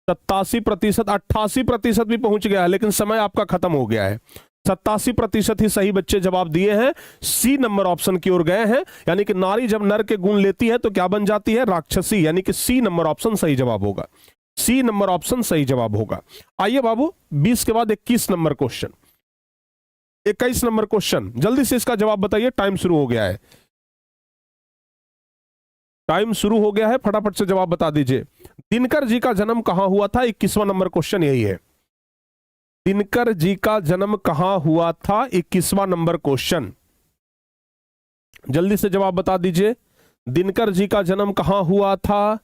87%, 88% भी पहुंच गया है, लेकिन समय आपका खत्म हो गया है। 87% ही सही बच्चे जवाब दिए हैं, सी नंबर ऑप्शन की ओर गए हैं। यानी कि नारी जब नर के गुण लेती है तो क्या बन जाती है, राक्षसी। यानी कि सी नंबर ऑप्शन सही जवाब होगा, सी नंबर ऑप्शन सही जवाब होगा। आइए बाबू, 20 के बाद 21 नंबर क्वेश्चन, 21 नंबर क्वेश्चन, जल्दी से इसका जवाब बताइए। टाइम शुरू हो गया है, टाइम शुरू हो गया है, फटाफट से जवाब बता दीजिए। दिनकर जी का जन्म कहां हुआ था? 21वां नंबर क्वेश्चन यही है। दिनकर जी का जन्म कहां हुआ था? 21वां नंबर क्वेश्चन, जल्दी से जवाब बता दीजिए। दिनकर जी का जन्म कहां हुआ था?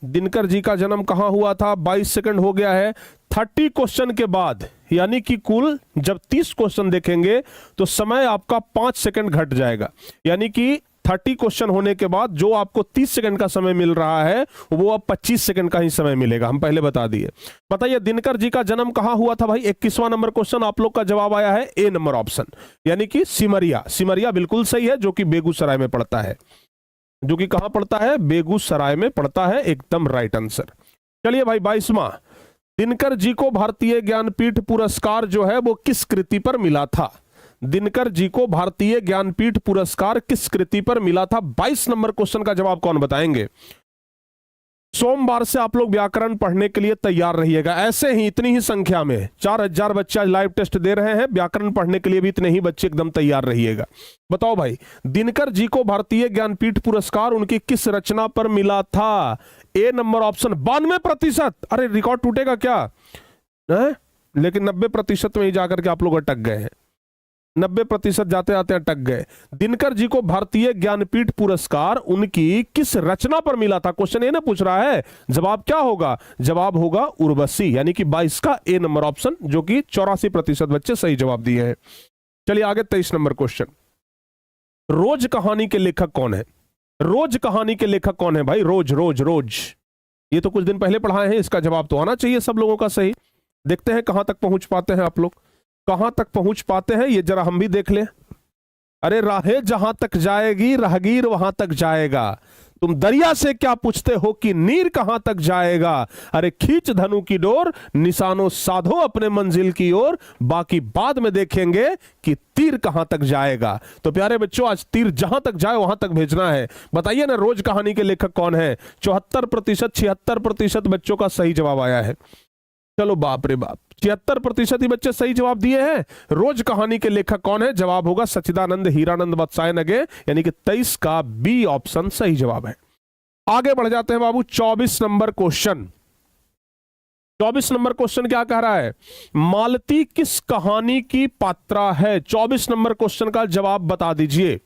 दिनकर जी का जन्म कहां हुआ था? 22 सेकंड हो गया है। 30 क्वेश्चन के बाद, यानी कि कुल जब 30 क्वेश्चन देखेंगे तो समय आपका 5 सेकंड घट जाएगा। यानी कि 30 क्वेश्चन होने के बाद जो आपको 30 सेकंड का समय मिल रहा है वो अब 25 सेकंड का ही समय मिलेगा, हम पहले बता दिए। बताइए दिनकर जी का जन्म कहां हुआ था भाई? 21वां नंबर क्वेश्चन, आप लोग का जवाब आया है ए नंबर ऑप्शन, यानी कि सिमरिया। सिमरिया बिल्कुल सही है, जो कि बेगूसराय में पड़ता है, जो कि कहां पड़ता है? बेगूसराय में पड़ता है, एकदम राइट आंसर। चलिए भाई 22वां, दिनकर जी को भारतीय ज्ञानपीठ पुरस्कार जो है वो किस कृति पर मिला था? दिनकर जी को भारतीय ज्ञानपीठ पुरस्कार किस कृति पर मिला था? 22 नंबर क्वेश्चन का जवाब कौन बताएंगे? सोमवार से आप लोग व्याकरण पढ़ने के लिए तैयार रहिएगा। ऐसे ही इतनी ही संख्या में 4000 बच्चे लाइव टेस्ट दे रहे हैं, व्याकरण पढ़ने के लिए भी इतने ही बच्चे एकदम तैयार रहिएगा। बताओ भाई, दिनकर जी को भारतीय ज्ञानपीठ पुरस्कार उनकी किस रचना पर मिला था? ए नंबर ऑप्शन 92%। अरे रिकॉर्ड टूटेगा क्या है? लेकिन 90% में ही जाकर के आप लोग अटक गए हैं, 90% जाते जाते अटक गए। दिनकर जी को भारतीय ज्ञानपीठ पुरस्कार उनकी किस रचना पर मिला था? क्वेश्चन ये ना पूछ रहा है, जवाब क्या होगा? जवाब होगा उर्वशी, यानी कि 22 का ए नंबर ऑप्शन, जो कि 84% बच्चे सही जवाब दिए हैं। चलिए आगे 23 नंबर क्वेश्चन, रोज कहानी के लेखक कौन है? रोज कहानी के लेखक कौन है भाई? रोज रोज रोज, ये तो कुछ दिन पहले पढ़ाए हैं, इसका जवाब तो आना चाहिए सब लोगों का सही। देखते हैं कहां तक पहुंच पाते हैं आप लोग, कहां तक पहुंच पाते हैं ये जरा हम भी देख लें। अरे राहें जहां तक जाएगी राहगीर वहां तक जाएगा, तुम दरिया से क्या पूछते हो कि नीर कहां तक जाएगा? अरे खींच धनु की डोर, निशानों साधो अपने मंजिल की ओर, बाकी बाद में देखेंगे कि तीर कहां तक जाएगा। तो प्यारे बच्चों, आज तीर जहां तक जाए वहां तक भेजना है। बताइए ना रोज कहानी के लेखक कौन है? 74%, 76% बच्चों का सही जवाब आया है। चलो बाप रे बाप, 76% ही बच्चे सही जवाब दिए हैं। रोज कहानी के लेखक कौन है? जवाब होगा सच्चिदानंद हीरानंद वत्सायन अगे, यानी कि 23 का बी ऑप्शन सही जवाब है। आगे बढ़ जाते हैं बाबू 24 नंबर क्वेश्चन। 24 नंबर क्वेश्चन क्या कह रहा है? मालती किस कहानी की पात्रा है? 24 नंबर क्वेश्चन का जवाब बता दीजिए।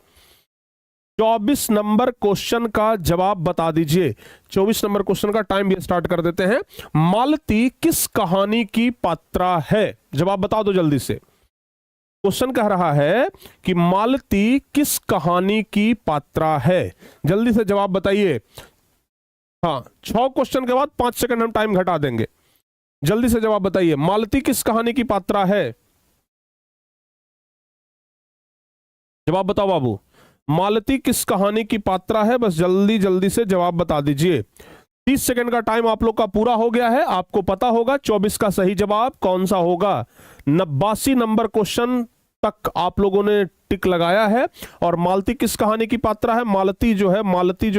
24 नंबर क्वेश्चन का जवाब बता दीजिए। 24 नंबर क्वेश्चन का टाइम भी स्टार्ट कर देते हैं। मालती किस कहानी की पात्रा है? जवाब बता दो जल्दी से। क्वेश्चन कह रहा है कि मालती किस कहानी की पात्रा है, जल्दी से जवाब बताइए। हाँ, 6 क्वेश्चन के बाद 5 सेकंड हम टाइम घटा देंगे। जल्दी से जवाब बताइए, मालती किस कहानी की पात्रा है? जवाब बताओ बाबू, मालती किस कहानी की पात्रा है? बस जल्दी जल्दी से जवाब बता दीजिए। 30 सेकंड का टाइम आप लोग का पूरा हो गया है। आपको पता होगा 24 का सही जवाब कौन सा होगा। 89 नंबर क्वेश्चन तक आप लोगों ने टिक लगाया है। और मालती किस कहानी की पात्रा है? मालती जो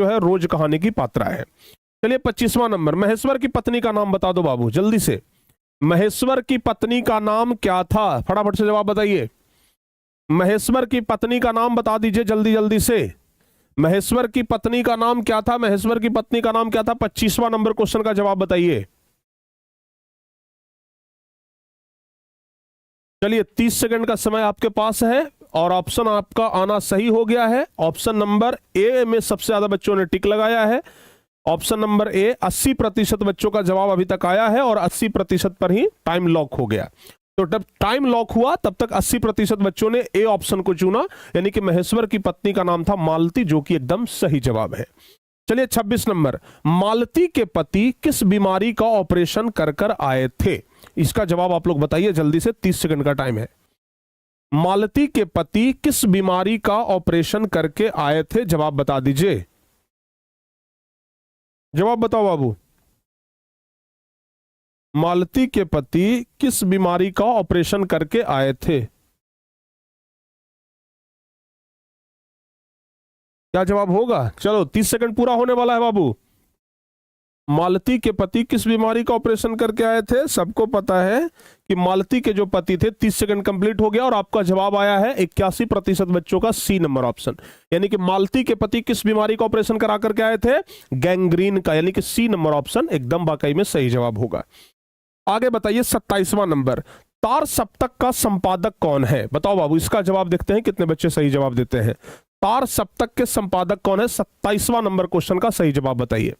है रोज कहानी की पात्रा है। चलिए 25वां नंबर, महेश्वर की पत्नी का नाम बता दो बाबू जल्दी से। महेश्वर की पत्नी का नाम क्या था? फटाफट से जवाब बताइए। महेश्वर की पत्नी का नाम बता दीजिए जल्दी जल्दी से। महेश्वर की पत्नी का नाम क्या था? महेश्वर की पत्नी का नाम क्या था? 25वां नंबर क्वेश्चन का जवाब बताइए। चलिए 30 सेकंड का समय आपके पास है और ऑप्शन आपका आना सही हो गया है। ऑप्शन नंबर ए में सबसे ज्यादा बच्चों ने टिक लगाया है। ऑप्शन नंबर ए 80% बच्चों का जवाब अभी तक आया है और 80% पर ही टाइम लॉक हो गया। तो जब टाइम लॉक हुआ तब तक 80% बच्चों ने ए ऑप्शन को चुना, यानी कि महेश्वर की पत्नी का नाम था मालती, जो कि एकदम सही जवाब है। चलिए 26 नंबर, मालती के पति किस बीमारी का ऑपरेशन कर कर आए थे? इसका जवाब आप लोग बताइए जल्दी से, 30 सेकंड का टाइम है। मालती के पति किस बीमारी का ऑपरेशन करके आए थे? जवाब बता दीजिए, जवाब बताओ बाबू। मालती के पति किस बीमारी का ऑपरेशन करके आए थे? क्या जवाब होगा? चलो 30 सेकंड पूरा होने वाला है बाबू। मालती के पति किस बीमारी का ऑपरेशन करके आए थे? सबको पता है कि मालती के जो पति थे, 30 सेकंड कंप्लीट हो गया और आपका जवाब आया है 81% बच्चों का सी नंबर ऑप्शन, यानी कि मालती के पति किस बीमारी का ऑपरेशन करा करके आए थे? गैंग्रीन का, यानी कि सी नंबर ऑप्शन एकदम वाकई में सही जवाब होगा। आगे बताइए 27वां नंबर, तार सप्तक का संपादक कौन है? बताओ बाबू, इसका जवाब देखते हैं कितने बच्चे सही जवाब देते हैं। तार सप्तक के संपादक कौन है? 27वां नंबर क्वेश्चन का सही जवाब बताइए।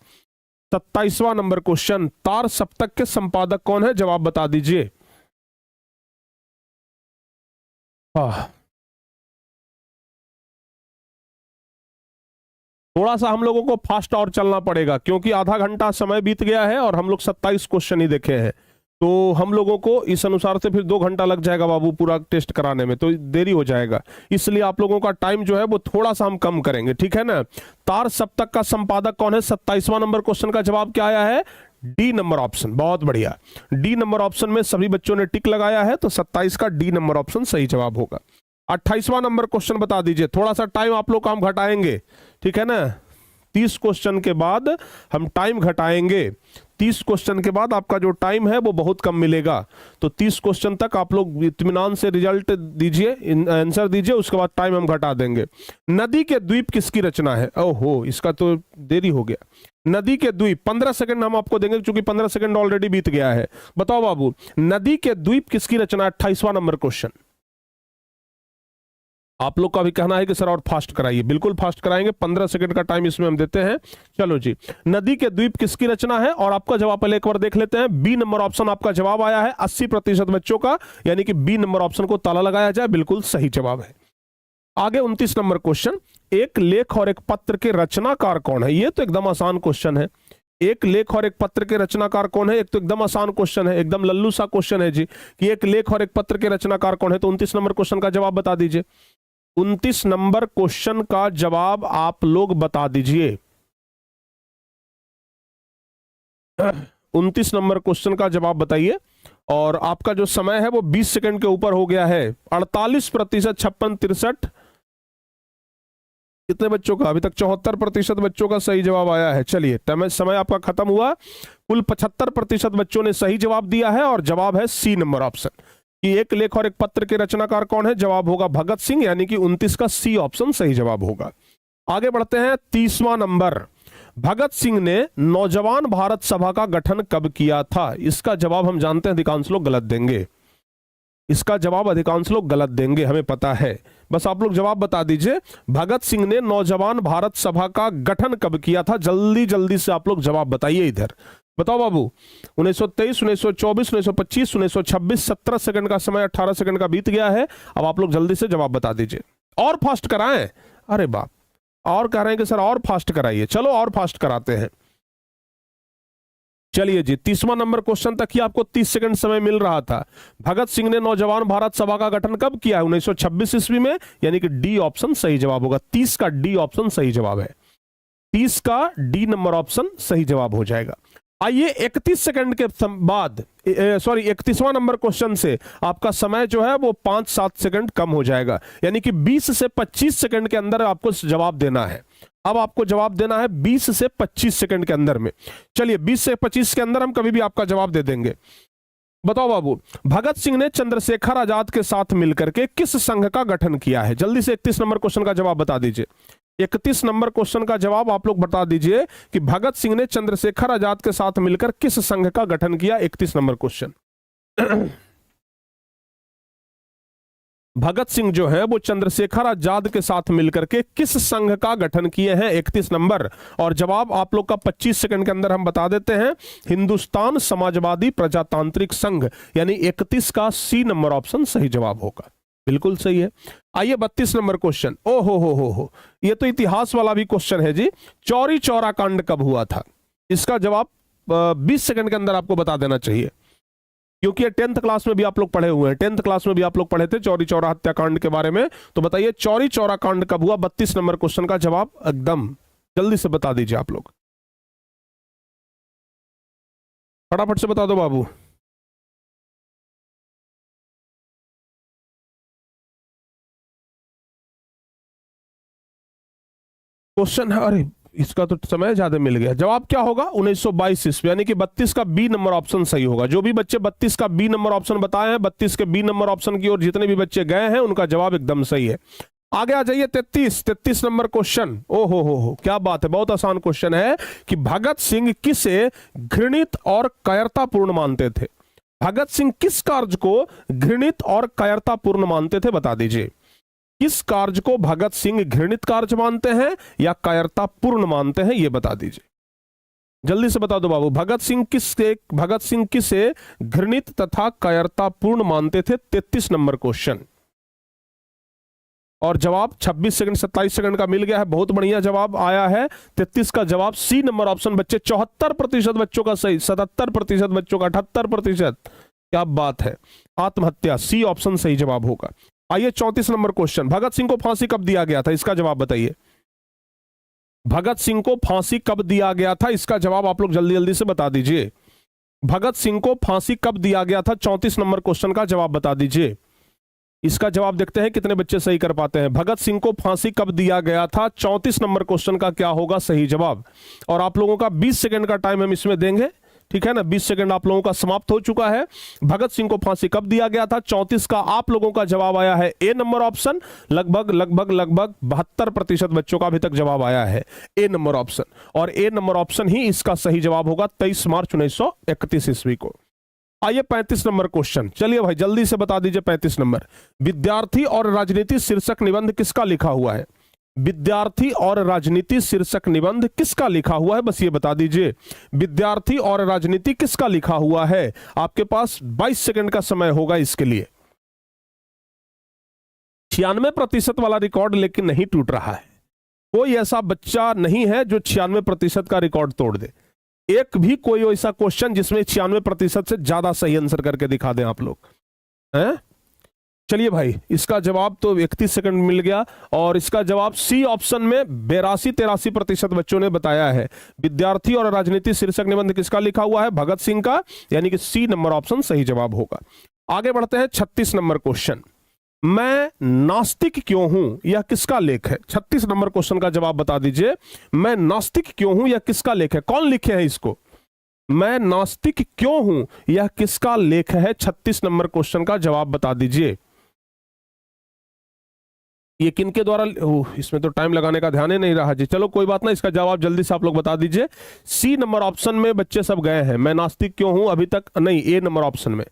27वां नंबर क्वेश्चन, तार सप्तक के संपादक कौन है? जवाब बता दीजिए। थोड़ा सा हम लोगों को फास्ट और चलना पड़ेगा क्योंकि आधा घंटा समय बीत गया है और हम लोग 27 क्वेश्चन ही देखे हैं, तो हम लोगों को इस अनुसार से फिर 2 घंटा लग जाएगा बाबू पूरा टेस्ट कराने में, तो देरी हो जाएगा। इसलिए आप लोगों का टाइम जो है वो थोड़ा सा हम कम करेंगे, ठीक है ना। तार सप्तक का संपादक कौन है? 27वां नंबर क्वेश्चन का जवाब क्या आया है? D number option. बहुत बढ़िया, डी नंबर ऑप्शन में सभी बच्चों ने टिक लगाया है, तो 27 का डी नंबर ऑप्शन सही जवाब होगा। 28वां नंबर क्वेश्चन बता दीजिए। थोड़ा सा टाइम आप लोग का हम घटाएंगे, ठीक है ना। 30 क्वेश्चन के बाद हम टाइम घटाएंगे। 30 क्वेश्चन के बाद आपका जो टाइम है वो बहुत कम मिलेगा, तो 30 क्वेश्चन तक आप लोग इत्मीनान से रिजल्ट दीजिए, आंसर दीजिए, उसके बाद टाइम हम घटा देंगे। नदी के द्वीप किसकी रचना है? ओहो, इसका तो देरी हो गया। नदी के द्वीप 15 सेकंड हम आपको देंगे क्योंकि 15 सेकंड ऑलरेडी बीत गया है। बताओ बाबू, नदी के द्वीप किसकी रचना है? 28वां नंबर क्वेश्चन। आप लोग का भी कहना है कि सर और फास्ट कराइए, बिल्कुल फास्ट कराएंगे, 15 सेकंड का टाइम इसमें हम देते हैं। चलो जी, नदी के द्वीप किसकी रचना है? और आपका जवाब पहले एक बार देख लेते हैं। बी नंबर ऑप्शन आपका जवाब आया है 80% बच्चों का, यानी कि बी नंबर ऑप्शन को ताला लगाया जाए, बिल्कुल सही जवाब है। आगे 29 नंबर क्वेश्चन, एक लेख और एक पत्र के रचनाकार कौन है? ये तो एकदम आसान क्वेश्चन है। एक लेख और एक पत्र के रचनाकार कौन है? एक तो एकदम आसान क्वेश्चन है, एकदम लल्लू सा क्वेश्चन है जी, कि एक लेख और एक पत्र के रचनाकार कौन है। तो 29 नंबर क्वेश्चन का जवाब बता दीजिए। 29 नंबर क्वेश्चन का जवाब आप लोग बता दीजिए। 29 नंबर क्वेश्चन का जवाब बताइए, और आपका जो समय है वो 20 सेकंड के ऊपर हो गया है। 48%, 56, 63 कितने बच्चों का? अभी तक 74% बच्चों का सही जवाब आया है। चलिए, समय आपका खत्म हुआ। कुल 75% बच्चों ने सही जवाब दिया है और जवाब है सी नंबर ऑप्शन, कि एक लेख और एक पत्र के रचनाकार कौन है? जवाब होगा भगत सिंह, यानी कि 29 का सी ऑप्शन सही जवाब होगा। आगे बढ़ते हैं 30वां नंबर, भगत सिंह ने नौजवान भारत सभा का गठन कब किया था? इसका जवाब हम जानते हैं अधिकांश लोग गलत देंगे, इसका जवाब अधिकांश लोग गलत देंगे, हमें पता है। बस आप लोग जवाब बता दीजिए, भगत सिंह ने नौजवान भारत सभा का गठन कब किया था? जल्दी जल्दी से आप लोग जवाब बताइए इधर। बताओ बाबू, 1923, 1924, 1925, 1926, 17 सेकंड का समय 18 सेकंड का बीत गया है। अब आप लोग जल्दी से जवाब बता दीजिए। और फास्ट कराएं? अरे बाप, और कह रहे हैं कि सर और फास्ट कराइए। चलो और फास्ट कराते हैं। चलिए जी, 30वां नंबर क्वेश्चन तक ही आपको 30 सेकंड समय मिल रहा था। भगत सिंह ने नौजवान भारत सभा का गठन कब किया है? 1926 ईस्वी में, यानी कि डी ऑप्शन सही जवाब होगा। 30 का डी ऑप्शन सही जवाब है, 30 का डी नंबर ऑप्शन सही जवाब हो जाएगा। आइए 31 सेकंड के बाद, सॉरी 31वां नंबर क्वेश्चन से आपका समय जो है वो 5-7 सेकंड कम हो जाएगा, यानी कि 20 से 25 सेकंड के अंदर आपको जवाब देना है। अब आपको जवाब देना है 20 से 25 सेकंड के अंदर में। चलिए, 20 से 25 के अंदर हम कभी भी आपका जवाब दे देंगे। बताओ बाबू, भगत सिंह ने चंद्रशेखर आजाद के साथ मिलकर के किस संघ का गठन किया है? जल्दी से 31 नंबर क्वेश्चन का जवाब बता दीजिए। 31 नंबर क्वेश्चन का जवाब आप लोग बता दीजिए कि भगत सिंह ने चंद्रशेखर आजाद के साथ मिलकर किस संघ का गठन किया? 31 नंबर क्वेश्चन। भगत सिंह जो है वो चंद्रशेखर आजाद के साथ मिलकर के किस संघ का गठन किए हैं? 31 नंबर। और जवाब आप लोग का 25 सेकंड के अंदर हम बता देते हैं, हिंदुस्तान समाजवादी प्रजातांत्रिक संघ, यानी 31 का सी नंबर ऑप्शन सही जवाब होगा। बिल्कुल सही है। आइए 32 नंबर क्वेश्चन। ओ हो, ये तो इतिहास वाला भी क्वेश्चन है जी। चौरी चौरा कांड कब हुआ था? इसका जवाब 20 सेकंड के अंदर आपको बता देना चाहिए, क्योंकि 10th क्लास में भी आप लोग पढ़े हुए हैं, 10th क्लास में भी आप लोग पढ़े थे चौरी चौरा हत्याकांड के बारे में। तो बताइए चौरी चौरा कांड कब हुआ? 32 नंबर क्वेश्चन का जवाब एकदम जल्दी से बता दीजिए आप लोग, फटाफट से बता दो बाबू। क्वेश्चन है, अरे इसका तो समय ज्यादा मिल गया। जवाब क्या होगा? 1922 ईस्वी, यानी कि 32 का बी नंबर ऑप्शन सही होगा। जो भी बच्चे 32 का बी नंबर ऑप्शन बताए हैं, 32 के बी नंबर ऑप्शन की ओर जितने भी बच्चे गए हैं उनका जवाब एकदम सही है। आगे आ जाइए 33 नंबर क्वेश्चन। ओ हो, क्या बात है, बहुत आसान क्वेश्चन है कि भगत सिंह किसे घृणित और कायरतापूर्ण मानते थे? भगत सिंह किस कार्य को घृणित और कायरतापूर्ण मानते थे? बता दीजिए, किस कार्य को भगत सिंह घृणित कार्य मानते हैं या कायरतापूर्ण मानते हैं, यह बता दीजिए, जल्दी से बता दो बाबू। भगत सिंह किसे घृणित तथा कायरतापूर्ण मानते थे? 33 नंबर क्वेश्चन। और जवाब 26 सेकंड 27 सेकंड का मिल गया है, बहुत बढ़िया जवाब आया है। 33 का जवाब सी नंबर ऑप्शन बच्चे, 74% बच्चों का सही, 77% बच्चों का, 78%। क्या बात है, आत्महत्या, सी ऑप्शन सही जवाब होगा। आइए 34 नंबर क्वेश्चन। भगत सिंह को फांसी कब दिया गया था? इसका जवाब बताइए। भगत सिंह को फांसी कब दिया गया था? इसका जवाब आप लोग जल्दी जल्दी से बता दीजिए। भगत सिंह को फांसी कब दिया गया था? 34 नंबर क्वेश्चन का जवाब बता दीजिए। इसका जवाब देखते हैं कितने बच्चे सही कर पाते हैं। भगत सिंह को फांसी कब दिया गया था? 34 नंबर क्वेश्चन का क्या होगा सही जवाब? और आप लोगों का 20 सेकंड का टाइम हम इसमें देंगे, ठीक है ना। 20 सेकंड आप लोगों का समाप्त हो चुका है। भगत सिंह को फांसी कब दिया गया था? 34 का आप लोगों का जवाब आया है ए नंबर ऑप्शन। लगभग 72% बच्चों का अभी तक जवाब आया है ए नंबर ऑप्शन, और ए नंबर ऑप्शन ही इसका सही जवाब होगा 23 मार्च 1931 ईस्वी को। आइए 35 नंबर क्वेश्चन। चलिए भाई जल्दी से बता दीजिए 35 नंबर। विद्यार्थी और राजनीति शीर्षक निबंध किसका लिखा हुआ है? विद्यार्थी और राजनीति शीर्षक निबंध किसका लिखा हुआ है? बस ये बता दीजिए, विद्यार्थी और राजनीति किसका लिखा हुआ है? आपके पास 22 सेकंड का समय होगा इसके लिए। 96% वाला रिकॉर्ड लेकिन नहीं टूट रहा है। कोई ऐसा बच्चा नहीं है जो 96% का रिकॉर्ड तोड़ दे। एक भी कोई ऐसा क्वेश्चन जिसमें 96% से ज्यादा सही आंसर करके दिखा दें आप लोग हैं? चलिए भाई, इसका जवाब तो 31 सेकंड मिल गया, और इसका जवाब सी ऑप्शन में 82-83% बच्चों ने बताया है। विद्यार्थी और राजनीति शीर्षक निबंध किसका लिखा हुआ है? भगत सिंह का, यानी कि सी नंबर ऑप्शन सही जवाब होगा। आगे बढ़ते हैं 36 नंबर क्वेश्चन। मैं नास्तिक क्यों हूं, यह किसका लेख है? 36 नंबर क्वेश्चन का जवाब बता दीजिए। मैं नास्तिक क्यों हूं, यह किसका लेख है? कौन लिखे हैं इसको? मैं नास्तिक क्यों हूं, यह किसका लेख है? 36 नंबर क्वेश्चन का जवाब बता दीजिए। ये किनके द्वारा? इसमें तो टाइम लगाने का ध्यान ही नहीं रहा जी। चलो कोई बात ना, इसका जवाब जल्दी से आप लोग बता दीजिए। सी नंबर ऑप्शन में बच्चे सब गए हैं। मैं नास्तिक क्यों हूं अभी तक नहीं, ए नंबर ऑप्शन में,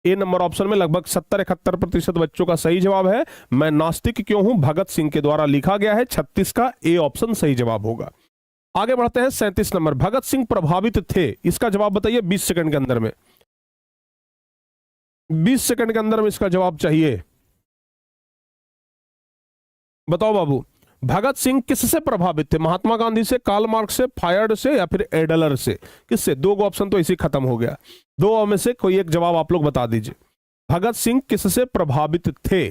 ए नंबर ऑप्शन में लगभग 70-71% बच्चों का सही जवाब है। मैं नास्तिक क्यों हूं भगत सिंह के द्वारा लिखा गया है। 36 का ए ऑप्शन सही जवाब होगा। आगे बढ़ते हैं 37 नंबर। भगत सिंह प्रभावित थे, इसका जवाब बताइए 20 सेकंड के अंदर में। 20 सेकंड के अंदर में इसका जवाब चाहिए। बताओ बाबू, भगत सिंह किससे प्रभावित थे? महात्मा गांधी से, कार्ल मार्क्स से, फायर्ड से, या फिर एडलर से? किससे? दो ऑप्शन तो इसी खत्म हो गया। दो में से कोई एक जवाब आप लोग बता दीजिए। भगत सिंह किससे प्रभावित थे?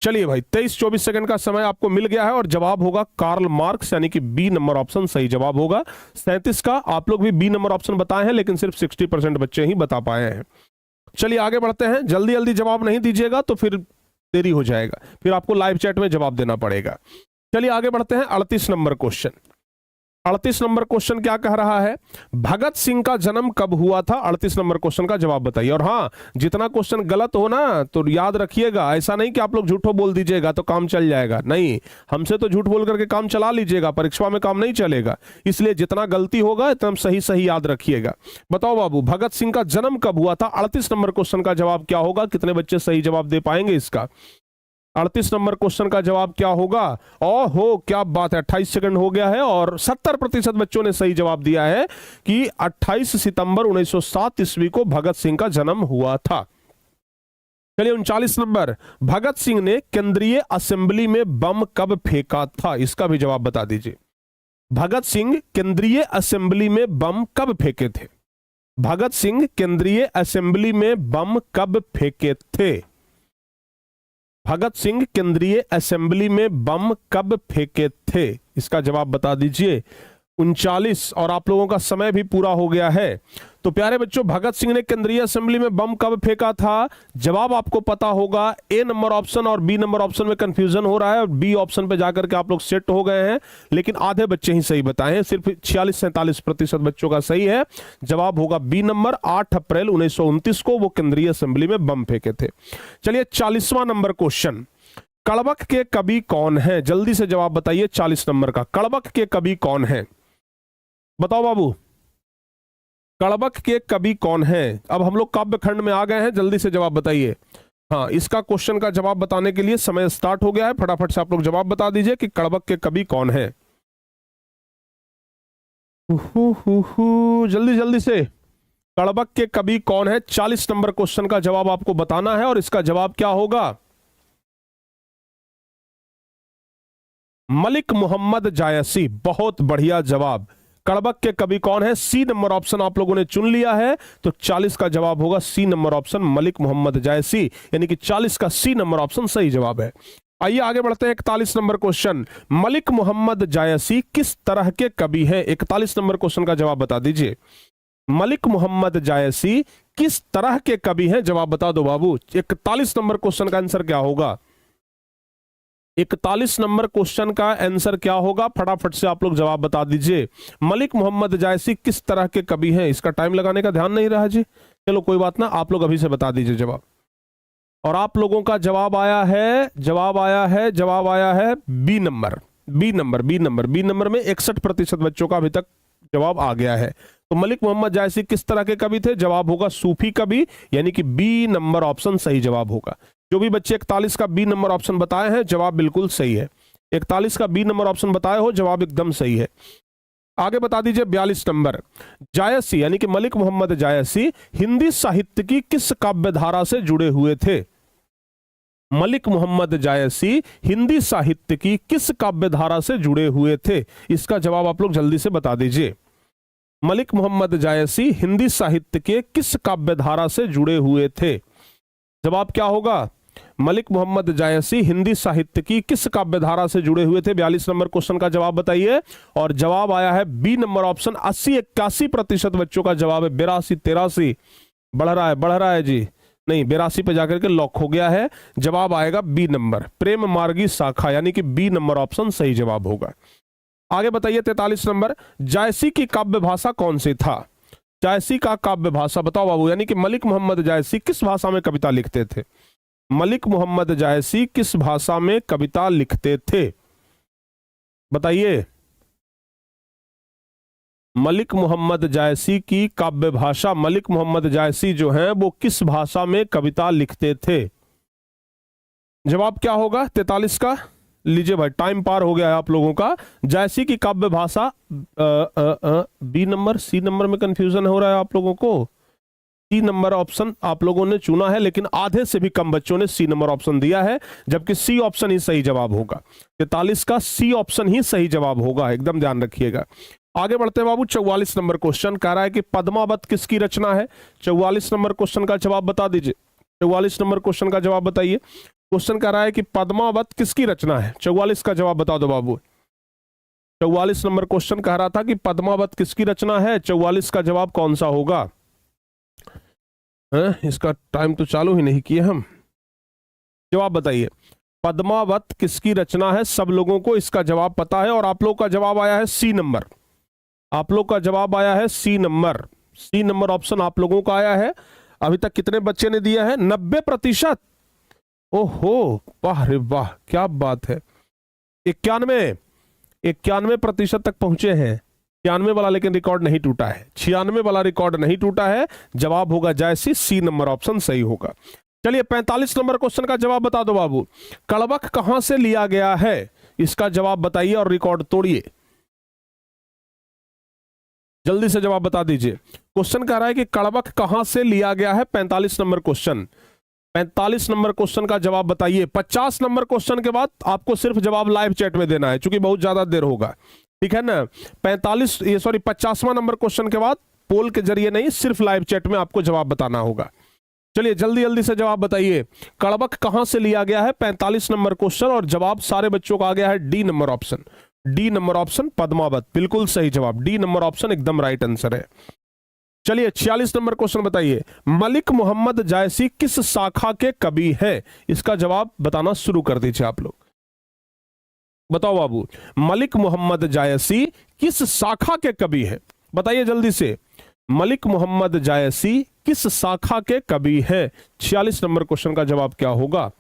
चलिए भाई 23-24 सेकंड का समय आपको मिल गया है, और जवाब होगा कार्ल मार्क्स, यानी कि बी नंबर ऑप्शन सही जवाब होगा। 37 का आप लोग भी बी नंबर ऑप्शन बताए हैं, लेकिन सिर्फ 60% बच्चे ही बता पाए हैं। चलिए आगे बढ़ते हैं। जल्दी जल्दी जवाब नहीं दीजिएगा तो फिर देरी हो जाएगा, फिर आपको लाइव चैट में जवाब देना पड़ेगा। चलिए आगे बढ़ते हैं 38 नंबर क्वेश्चन। 38 नंबर क्वेश्चन क्या कह रहा है, भगत सिंह का जन्म कब हुआ था? 38 नंबर क्वेश्चन का जवाब बताइए। और हाँ, जितना क्वेश्चन गलत हो ना तो याद रखिएगा, ऐसा नहीं कि आप लोग झूठो बोल दीजिएगा तो काम चल जाएगा, नहीं, हमसे तो झूठ बोल करके काम चला लीजिएगा, परीक्षा में काम नहीं चलेगा। इसलिए जितना गलती होगा इतना सही सही याद रखिएगा। बताओ बाबू, भगत सिंह का जन्म कब हुआ था? 38 नंबर क्वेश्चन का जवाब क्या होगा? कितने बच्चे सही जवाब दे पाएंगे इसका? 38 नंबर क्वेश्चन का जवाब क्या होगा? ओहो, क्या बात है, 28 सेकंड हो गया है और 70% बच्चों ने सही जवाब दिया है कि 28 सितंबर 1907 ईस्वी को भगत सिंह का जन्म हुआ था। चलिए 39 नंबर, भगत सिंह ने केंद्रीय असेंबली में बम कब फेंका था? इसका भी जवाब बता दीजिए। भगत सिंह केंद्रीय असेंबली में बम कब फेंके थे? भगत सिंह केंद्रीय असेंबली में बम कब फेंके थे? भगत सिंह केंद्रीय असेंबली में बम कब फेंके थे? इसका जवाब बता दीजिए। 39 और आप लोगों का समय भी पूरा हो गया है। तो प्यारे बच्चों, भगत सिंह ने केंद्रीय असेंबली में बम कब फेंका था? जवाब आपको पता होगा। ए नंबर ऑप्शन और बी नंबर ऑप्शन में कंफ्यूजन हो रहा है और बी ऑप्शन पे जाकर के आप लोग सेट हो गए हैं, लेकिन आधे बच्चे ही सही बताए हैं, सिर्फ 46-47% बच्चों का सही है। जवाब होगा बी नंबर, 8 अप्रैल 1929 को वो केंद्रीय असेंबली में बम फेंके थे। चलिए 40वां नंबर क्वेश्चन, कड़बक के कवि कौन है? जल्दी से जवाब बताइए। 40 नंबर का, कड़बक के कवि कौन है? बताओ बाबू, कड़बक के कवि कौन है? अब हम लोग काव्य खंड में आ गए हैं, जल्दी से जवाब बताइए। हाँ, इसका क्वेश्चन का जवाब बताने के लिए समय स्टार्ट हो गया है, फटाफट से आप लोग जवाब बता दीजिए कि कड़बक के कवि कौन है। जल्दी जल्दी से, कड़बक के कवि कौन है? 40 नंबर क्वेश्चन का जवाब आपको बताना है और इसका जवाब क्या होगा? मलिक मोहम्मद जायसी। बहुत बढ़िया जवाब। कड़बक के कवि कौन है? सी नंबर ऑप्शन आप लोगों ने चुन लिया है, तो 40 का जवाब होगा C number option, Malik Mohammad Jayasi, यानी कि 40 का सी नंबर ऑप्शन सही जवाब है। आइए आगे बढ़ते हैं। 41 नंबर क्वेश्चन, मलिक मोहम्मद जायसी किस तरह के कवि हैं? 41 नंबर क्वेश्चन का जवाब बता दीजिए। मलिक मोहम्मद जायसी किस तरह के कवि हैं? जवाब बता दो बाबू। 41 नंबर क्वेश्चन का आंसर क्या होगा? 41 नंबर क्वेश्चन का आंसर क्या होगा? फटाफट से आप लोग जवाब बता दीजिए। मलिक मोहम्मद जायसी किस तरह के कवि हैं? इसका टाइम लगाने का ध्यान नहीं रहा जी, चलो कोई बात ना, आप लोग अभी से बता दीजिए जवाब। और आप लोगों का जवाब आया है, जवाब आया है B number, B number, B number, B number में 61% बच्चों का अभी तक जवाब आ गया है। तो मलिक मोहम्मद जायसी किस तरह के कवि थे? जवाब होगा सूफी कवि, यानी कि बी नंबर ऑप्शन सही जवाब होगा। जो भी बच्चे 41 का बी नंबर ऑप्शन बताए हैं, जवाब बिल्कुल सही है। 41 का बी नंबर ऑप्शन बताए हो, जवाब एकदम सही है। आगे बता दीजिए 42 नंबर, जायसी यानी कि मलिक मोहम्मद जायसी हिंदी साहित्य की किस काव्य धारा से जुड़े हुए थे? मलिक मोहम्मद जायसी हिंदी साहित्य की किस काव्य धारा से जुड़े हुए थे? इसका जवाब आप लोग जल्दी से बता दीजिए। मलिक मोहम्मद जायसी हिंदी साहित्य के किस काव्य धारा से जुड़े हुए थे? जवाब क्या होगा? मलिक मोहम्मद जायसी हिंदी साहित्य की किस काव्य धारा से जुड़े हुए थे? 42 नंबर क्वेश्चन का जवाब बताइए। और जवाब आया है बी नंबर ऑप्शन। 80-81% बच्चों का जवाब है। 82-83 बढ़ रहा है जी, नहीं 82 पे जाकर के लॉक हो गया है। जवाब आएगा बी नंबर, प्रेम मार्गी शाखा, यानी कि बी नंबर ऑप्शन सही जवाब होगा। आगे बताइए 43 नंबर, जायसी की काव्य भाषा कौन सी था? जायसी का काव्य भाषा बताओ बाबू, यानी कि मलिक मोहम्मद जायसी किस भाषा में कविता लिखते थे? मलिक मोहम्मद जायसी किस भाषा में कविता लिखते थे? बताइए। मलिक मोहम्मद जायसी की काव्य भाषा, मलिक मोहम्मद जायसी जो हैं वो किस भाषा में कविता लिखते थे? जवाब क्या होगा 43 का? लीजिए भाई, टाइम पार हो गया है आप लोगों का। जायसी की काव्य भाषा बी नंबर, सी नंबर में कंफ्यूजन हो रहा है आप लोगों को। सी नंबर ऑप्शन आप लोगों ने चुना है, लेकिन आधे से भी कम बच्चों ने सी नंबर ऑप्शन दिया है, जबकि सी ऑप्शन ही सही जवाब होगा। 43 का सी ऑप्शन ही सही जवाब होगा, एकदम ध्यान रखिएगा। आगे बढ़ते हैं बाबू। 44 नंबर क्वेश्चन कह रहा है कि पद्मावत किसकी रचना है? 44 नंबर क्वेश्चन का जवाब बता दीजिए। 44 नंबर क्वेश्चन का जवाब बताइए। क्वेश्चन कह रहा है कि पद्मावत किसकी रचना है? 44 का जवाब बता दो बाबू। 44 नंबर क्वेश्चन कह रहा था कि पद्मावत किसकी रचना है। 44 का जवाब कौन सा होगा? इसका टाइम तो चालू ही नहीं किए हम। जवाब बताइए, पद्मावत किसकी रचना है? सब लोगों को इसका जवाब पता है और आप लोगों का जवाब आया है सी नंबर। आप लोग का जवाब आया है C number. C number option आप लोगों का आया है। अभी तक कितने बच्चे ने दिया है? 90%। ओहो, वाह रे वाह, क्या बात है। 91% तक पहुंचे हैं। 96 वाला लेकिन रिकॉर्ड नहीं टूटा है। 96 वाला रिकॉर्ड नहीं टूटा है। जवाब होगा जैसी सी नंबर ऑप्शन सही होगा। चलिए 45 नंबर क्वेश्चन का जवाब बता दो बाबू। कड़बक कहां से लिया गया है? इसका जवाब बताइए और रिकॉर्ड तोड़िए। जल्दी से जवाब बता दीजिए। क्वेश्चन कह रहा है कि कड़बक कहां से लिया गया है। 45 नंबर क्वेश्चन। 45 नंबर क्वेश्चन का जवाब बताइए। 50 नंबर क्वेश्चन के बाद आपको सिर्फ जवाब लाइव चैट में देना है, क्योंकि बहुत ज्यादा देर होगा, ठीक है ना। 50वां नंबर क्वेश्चन के बाद पोल के जरिए नहीं, सिर्फ लाइव चैट में आपको जवाब बताना होगा। चलिए जल्दी जल्दी से जवाब बताइए। कड़बक कहां से लिया गया है? 45 नंबर क्वेश्चन, और जवाब सारे बच्चों का आ गया है D number option. D number option Padmavat, बिल्कुल सही जवाब। डी नंबर ऑप्शन एकदम राइट आंसर है। चलिए 46 नंबर क्वेश्चन बताइए। मलिक मोहम्मद जायसी किस शाखा के कवि है? इसका जवाब बताना शुरू कर दीजिए आप लोग। बताओ बाबू, मलिक मोहम्मद जायसी किस शाखा के कवि है? बताइए जल्दी से। मलिक मोहम्मद जायसी किस शाखा के कवि है? 46 नंबर क्वेश्चन का जवाब क्या होगा?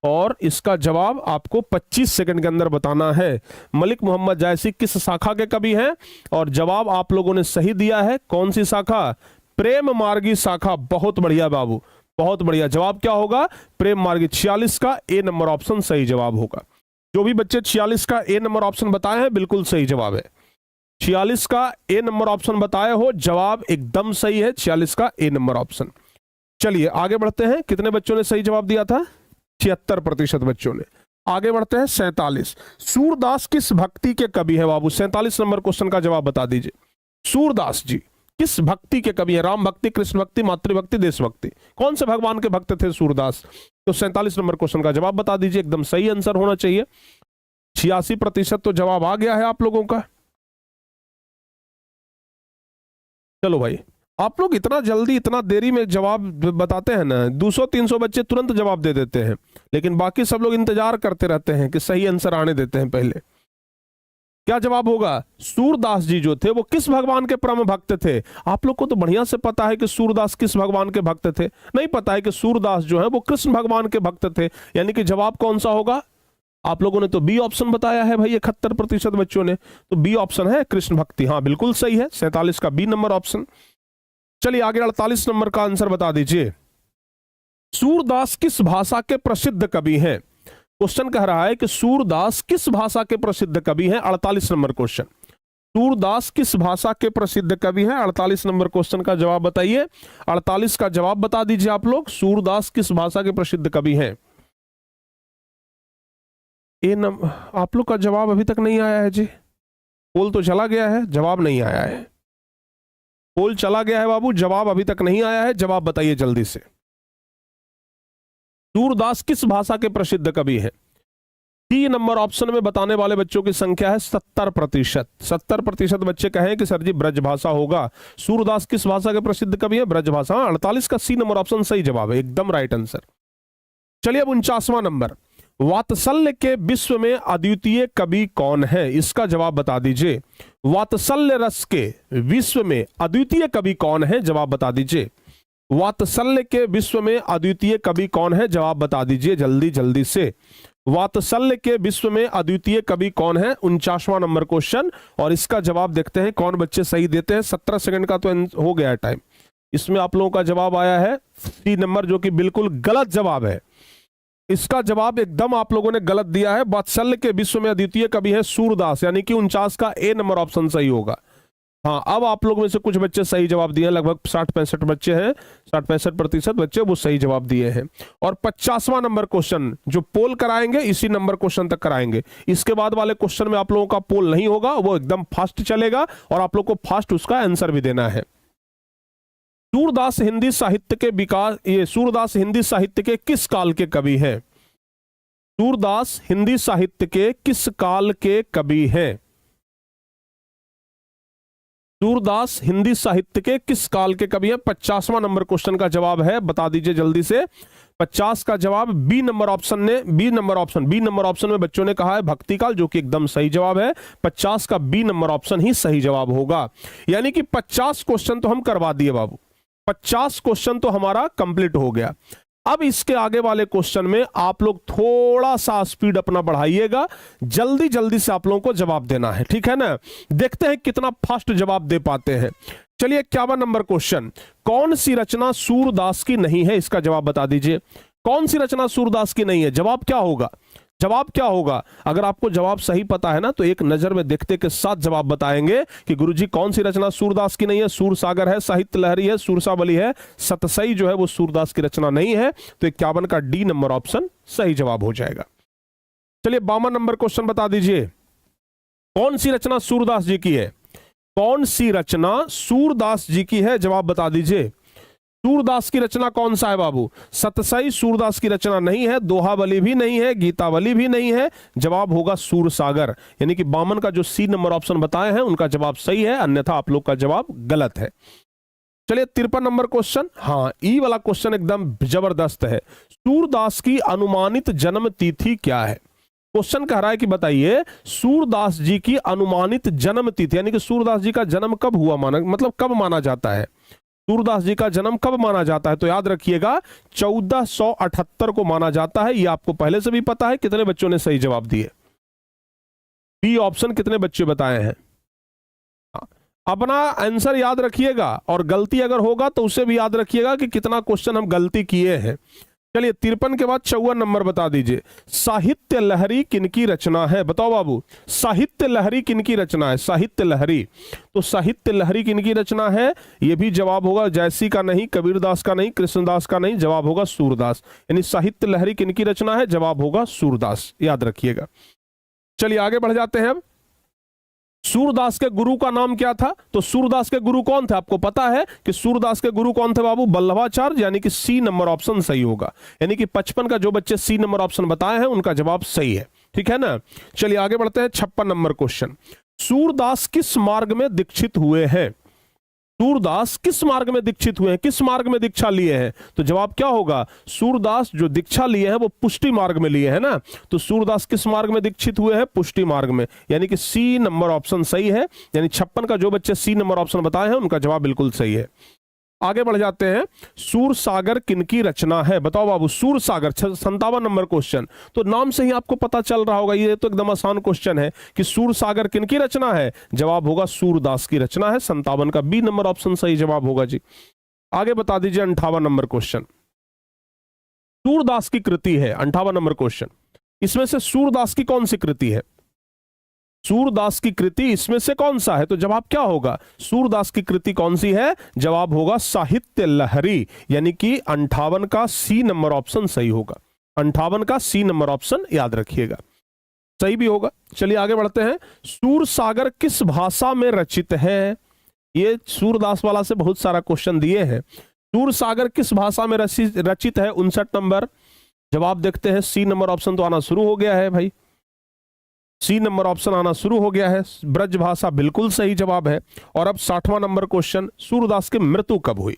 और इसका जवाब आपको 25 सेकंड के अंदर बताना है। मलिक मोहम्मद जायसी किस शाखा के कवि हैं? और जवाब आप लोगों ने सही दिया है। कौन सी शाखा? प्रेम मार्गी शाखा। बहुत बढ़िया बाबू, बहुत बढ़िया। जवाब क्या होगा? प्रेम मार्गी। 46 का ए नंबर ऑप्शन सही जवाब होगा। जो भी बच्चे 46 का ए नंबर ऑप्शन बताए हैं, बिल्कुल सही जवाब है। 46 का ए नंबर ऑप्शन बताए हो, जवाब एकदम सही है। 46 का ए नंबर ऑप्शन। चलिए आगे बढ़ते हैं। कितने बच्चों ने सही जवाब दिया था? 76% बच्चों ने। आगे बढ़ते हैं 47। सूरदास किस भक्ति के कवि है बाबू? 47 नंबर क्वेश्चन का जवाब बता दीजिए। सूरदास जी किस भक्ति के कवि है? राम भक्ति, कृष्ण भक्ति, मातृभक्ति, देशभक्ति, कौन से भगवान के भक्त थे सूरदास? तो 47 नंबर क्वेश्चन का जवाब बता दीजिए। एकदम सही आंसर होना चाहिए। 86% तो जवाब आ गया है आप लोगों का। चलो भाई, आप लोग इतना जल्दी, इतना देरी में जवाब बताते हैं ना, 200-300 बच्चे तुरंत जवाब दे देते हैं, लेकिन बाकी सब लोग इंतजार करते रहते हैं कि सही आंसर आने देते हैं पहले। क्या जवाब होगा? सूरदास जी जो थे वो किस भगवान के परम भक्त थे? आप लोग को तो बढ़िया से पता है कि सूरदास किस भगवान के भक्त थे। नहीं पता है कि सूरदास जो है वो कृष्ण भगवान के भक्त थे। यानी कि जवाब कौन सा होगा? आप लोगों ने तो बी ऑप्शन बताया है भाई, 71% बच्चों ने। तो बी ऑप्शन है कृष्ण भक्ति। हाँ बिल्कुल सही है, 47 का बी नंबर ऑप्शन। चलिए आगे 48 नंबर का आंसर बता दीजिए। सूरदास किस भाषा के प्रसिद्ध कवि हैं? क्वेश्चन कह रहा है कि सूरदास किस भाषा के प्रसिद्ध कवि हैं। 48 नंबर क्वेश्चन। सूरदास किस भाषा के प्रसिद्ध कवि हैं? 48 नंबर क्वेश्चन का जवाब बताइए। 48 का जवाब बता दीजिए आप लोग। सूरदास किस भाषा के प्रसिद्ध कवि हैं? आप लोग का जवाब अभी तक नहीं आया है जी। पोल तो चला गया है, जवाब नहीं आया है। पोल चला गया है बाबू, जवाब अभी तक नहीं आया है। जवाब बताइए जल्दी से। सूरदास किस भाषा के प्रसिद्ध कवि हैं? 3 नंबर ऑप्शन में बताने वाले बच्चों की संख्या है 70%। 70% बच्चे कहें कि सर जी ब्रज भाषा होगा। सूरदास किस भाषा के प्रसिद्ध कवि है? ब्रज भाषा। 48 का सी नंबर ऑप्शन सही जवाब है, एकदम राइट आंसर। चलिए अब 49वां नंबर। वात्सल्य के विश्व में अद्वितीय कवि कौन है? इसका जवाब बता दीजिए। वात्सल्य रस के विश्व में अद्वितीय कवि कौन है? जवाब बता दीजिए। वात्सल्य के विश्व में अद्वितीय कवि कौन है? जवाब बता दीजिए जल्दी जल्दी से। वात्सल्य के विश्व में अद्वितीय कवि कौन है? 49वां नंबर क्वेश्चन। और इसका जवाब देखते हैं कौन बच्चे सही देते हैं। 17 सेकंड का तो हो गया टाइम। इसमें आप लोगों का जवाब आया है सी नंबर, जो कि बिल्कुल गलत जवाब है। इसका जवाब एकदम आप लोगों ने गलत दिया है। वात्सल्य के विश्व में अद्वितीय कवि है सूरदास, यानी कि 49 का ए नंबर ऑप्शन सही होगा। हाँ, अब आप लोग में से कुछ बच्चे सही जवाब दिए हैं। लगभग 60-65 बच्चे हैं, 60-65% बच्चे वो सही जवाब दिए हैं। और 50वां नंबर क्वेश्चन जो पोल कराएंगे, इसी नंबर क्वेश्चन तक कराएंगे। इसके बाद वाले क्वेश्चन में आप लोगों का पोल नहीं होगा, वो एकदम फास्ट चलेगा और आप लोग को फास्ट उसका आंसर भी देना है। सूरदास हिंदी साहित्य के विकास, ये सूरदास हिंदी साहित्य के किस काल के कवि हैं? सूरदास हिंदी साहित्य के किस काल के कवि हैं? सूरदास हिंदी साहित्य के किस काल के कवि है? 50वां नंबर क्वेश्चन का जवाब है, बता दीजिए जल्दी से। 50 का जवाब बी नंबर ऑप्शन में बच्चों ने कहा है भक्ति काल, जो कि एकदम सही जवाब है। 50 का बी नंबर ऑप्शन ही सही जवाब होगा। यानी कि 50 क्वेश्चन तो हम करवा दिए बाबू, 50 क्वेश्चन तो हमारा कंप्लीट हो गया। अब इसके आगे वाले क्वेश्चन में आप लोग थोड़ा सा स्पीड अपना बढ़ाइएगा, जल्दी जल्दी से आप लोगों को जवाब देना है, ठीक है ना। देखते हैं कितना फास्ट जवाब दे पाते हैं। चलिए 51 नंबर क्वेश्चन, कौन सी रचना सूरदास की नहीं है? इसका जवाब बता दीजिए। कौन सी रचना सूरदास की नहीं है? जवाब क्या होगा? जवाब क्या होगा? अगर आपको जवाब सही पता है ना तो एक नजर में देखते के साथ जवाब बताएंगे कि गुरुजी कौन सी रचना सूरदास की नहीं है। सूरसागर है, साहित्य लहरी है, सूरसावली है, सतसई जो है वो सूरदास की रचना नहीं है। तो 51 का डी नंबर ऑप्शन सही जवाब हो जाएगा। चलिए 52 नंबर क्वेश्चन बता दीजिए, कौन सी रचना सूरदास जी की है? कौन सी रचना सूरदास जी की है? जवाब बता दीजिए। सूरदास की रचना कौन सा है बाबू? सतसई सूरदास की रचना नहीं है, दोहावली भी नहीं है, गीतावली भी नहीं है। जवाब होगा सूरसागर। यानी कि 52 का जो सी नंबर ऑप्शन बताए हैं उनका जवाब सही है, अन्यथा आप लोग का जवाब गलत है। चलिए 53 नंबर क्वेश्चन, हाँ ई वाला क्वेश्चन एकदम जबरदस्त है। सूरदास की अनुमानित जन्म तिथि क्या है? क्वेश्चन कह रहा है कि बताइए सूरदास जी की अनुमानित जन्म तिथि, यानी कि सूरदास जी का जन्म कब हुआ, मतलब कब माना जाता है? सूरदास जी का जन्म कब माना जाता है? तो याद रखिएगा 1478 को माना जाता है। ये आपको पहले से भी पता है। कितने बच्चों ने सही जवाब दिए? बी ऑप्शन कितने बच्चे बताए हैं? अपना आंसर याद रखिएगा, और गलती अगर होगा तो उसे भी याद रखिएगा कि कितना क्वेश्चन हम गलती किए हैं। चलिए 53 के बाद 54 नंबर बता दीजिए, साहित्य लहरी किनकी रचना है? बताओ बाबू, साहित्य लहरी किनकी रचना है? साहित्य लहरी, तो साहित्य लहरी किनकी रचना है? यह भी जवाब होगा जयसी का नहीं, कबीरदास का नहीं, कृष्णदास का नहीं, जवाब होगा सूरदास। यानी साहित्य लहरी किनकी रचना है? जवाब होगा सूरदास, याद रखिएगा। चलिए आगे बढ़ जाते हैं। अब सूरदास के गुरु का नाम क्या था? तो सूरदास के गुरु कौन थे? आपको पता है कि सूरदास के गुरु कौन थे बाबू? वल्लभाचार्य, यानी कि सी नंबर ऑप्शन सही होगा। यानी कि 55 का जो बच्चे सी नंबर ऑप्शन बताए हैं उनका जवाब सही है, ठीक है ना। चलिए आगे बढ़ते हैं 56 नंबर क्वेश्चन, सूरदास किस मार्ग में दीक्षित हुए हैं? सूरदास किस मार्ग में दीक्षित हुए हैं? किस मार्ग में दीक्षा लिए हैं? तो जवाब क्या होगा? सूरदास जो दीक्षा लिए हैं वो पुष्टि मार्ग में लिए हैं ना। तो सूरदास किस मार्ग में दीक्षित हुए हैं? पुष्टि मार्ग में, यानी कि सी नंबर ऑप्शन सही है। यानी 56 का जो बच्चे सी नंबर ऑप्शन बताए हैं उनका जवाब बिल्कुल सही है। आगे बढ़ जाते हैं, सूरसागर किनकी रचना है? बताओ बाबू, सूरसागर 57 नंबर क्वेश्चन। तो नाम से ही आपको पता चल रहा होगा, ये तो एकदम आसान क्वेश्चन है कि सूरसागर किनकी रचना है? जवाब होगा सूरदास की रचना है। 57 का बी नंबर ऑप्शन सही जवाब होगा जी। आगे बता दीजिए 58 नंबर क्वेश्चन, सूरदास की कृति है 58 नंबर क्वेश्चन, इसमें से सूरदास की कौन सी कृति है? सूरदास की कृति इसमें से कौन सा है? तो जवाब क्या होगा? सूरदास की कृति कौन सी है? जवाब होगा साहित्य लहरी, यानी कि 58 का सी नंबर ऑप्शन सही होगा। 58 का सी नंबर ऑप्शन याद रखिएगा, सही भी होगा। चलिए आगे बढ़ते हैं, सूरसागर किस भाषा में रचित है? ये सूरदास वाला से बहुत सारा क्वेश्चन दिए हैं। सूरसागर किस भाषा में रचित है? 59 नंबर। जवाब देखते हैं, सी नंबर ऑप्शन तो आना शुरू हो गया है भाई, सी नंबर ऑप्शन आना शुरू हो गया है। ब्रज भाषा बिल्कुल सही जवाब है। और अब 60वां नंबर क्वेश्चन, सूरदास की मृत्यु कब हुई?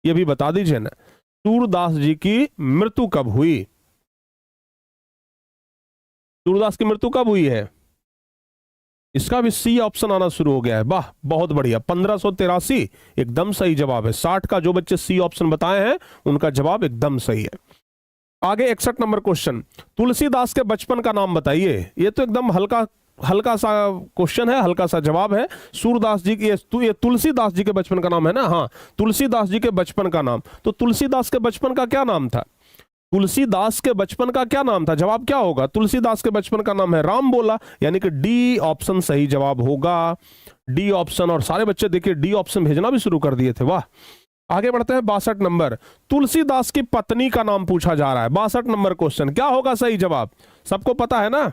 ये भी बता दीजिए ना, सूरदास जी की मृत्यु कब हुई? सूरदास की मृत्यु कब हुई है? इसका भी सी ऑप्शन आना शुरू हो गया है। वाह, बहुत बढ़िया, 1583 एकदम सही जवाब है। 60 का जो बच्चे सी ऑप्शन बताए हैं उनका जवाब एकदम सही है। आगे 61 नंबर क्वेश्चन, तुलसीदास के बचपन का नाम बताइए। ये तो एकदम हल्का सा क्वेश्चन है, हल्का सा जवाब है। सूरदास जी की ये तुलसीदास जी के बचपन का नाम है ना। हाँ, तुलसीदास जी के बचपन का नाम। तो तुलसीदास के बचपन का क्या नाम था? तुलसीदास के बचपन का क्या नाम था? जवाब क्या होगा? तुलसीदास के बचपन का नाम है राम बोला, यानी कि डी ऑप्शन सही जवाब होगा। डी ऑप्शन, और सारे बच्चे देखिए डी ऑप्शन भेजना भी शुरू कर दिए थे, वाह। आगे बढ़ते हैं 62 नंबर, तुलसीदास की पत्नी का नाम पूछा जा रहा है। 62 नंबर क्वेश्चन, क्या होगा सही जवाब? सबको पता है ना?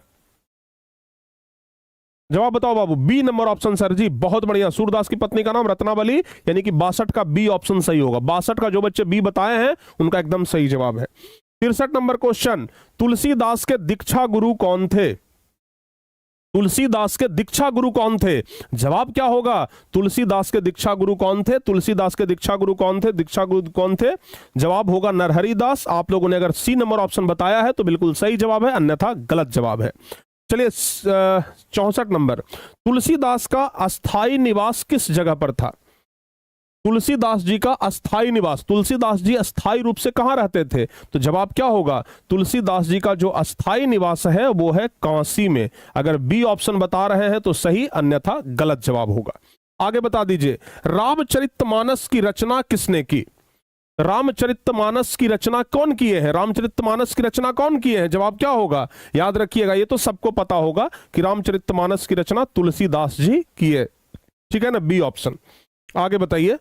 जवाब बताओ बाबू। बी नंबर ऑप्शन सर जी, बहुत बढ़िया। सूरदास की पत्नी का नाम रत्नावली, यानी कि 62 का बी ऑप्शन सही होगा। 62 का जो बच्चे बी बताए हैं उनका एकदम सही जवाब है। 63 नंबर क्वेश्चन, तुलसीदास के दीक्षा गुरु कौन थे? तुलसीदास के दीक्षा गुरु कौन थे? जवाब क्या होगा? तुलसीदास के दीक्षा गुरु कौन थे? तुलसीदास के दीक्षा गुरु कौन थे? दीक्षा गुरु कौन थे? जवाब होगा नरहरि दास। आप लोगों ने अगर सी नंबर ऑप्शन बताया है तो बिल्कुल सही जवाब है, अन्यथा गलत जवाब है। चलिए 64 नंबर, तुलसीदास का अस्थाई निवास किस जगह पर था? तुलसीदास जी का अस्थाई निवास, तुलसीदास जी अस्थाई रूप से कहां रहते थे? तो जवाब क्या होगा? तुलसीदास जी का जो अस्थाई निवास है वो है काशी में। अगर बी ऑप्शन बता रहे हैं तो सही, अन्यथा गलत जवाब होगा। आगे बता दीजिए, रामचरितमानस की रचना किसने की? रामचरितमानस की रचना कौन किए हैं? रामचरितमानस की रचना कौन किए हैं? जवाब क्या होगा? याद रखिएगा, ये तो सबको पता होगा कि रामचरितमानस की रचना तुलसीदास जी किए, ठीक है ना, बी ऑप्शन। आगे बताइए,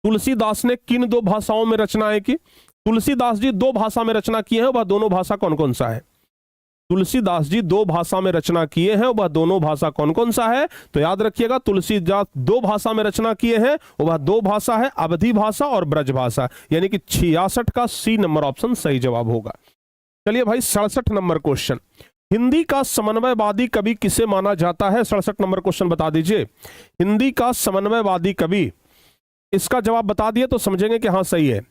तुलसीदास ने किन दो भाषाओं में रचनाएं की? तुलसीदास जी दो भाषा में रचना किए हैं, वह दोनों भाषा कौन कौन सा है? तुलसीदास जी दो भाषा में रचना किए हैं, वह दोनों भाषा कौन कौन सा है? तो याद रखिएगा, तुलसीदास दो भाषा में रचना किए हैं, वह दो भाषा है, अवधी भाषा और ब्रज भाषा, यानी कि 66 का सी नंबर ऑप्शन सही जवाब होगा। चलिए भाई 67 नंबर क्वेश्चन, हिंदी का समन्वयवादी कवि किसे माना जाता है? 67 नंबर क्वेश्चन बता दीजिए, हिंदी का समन्वयवादी कवि। इसका जवाब बता दिए तो समझेंगे कि हाँ सही है,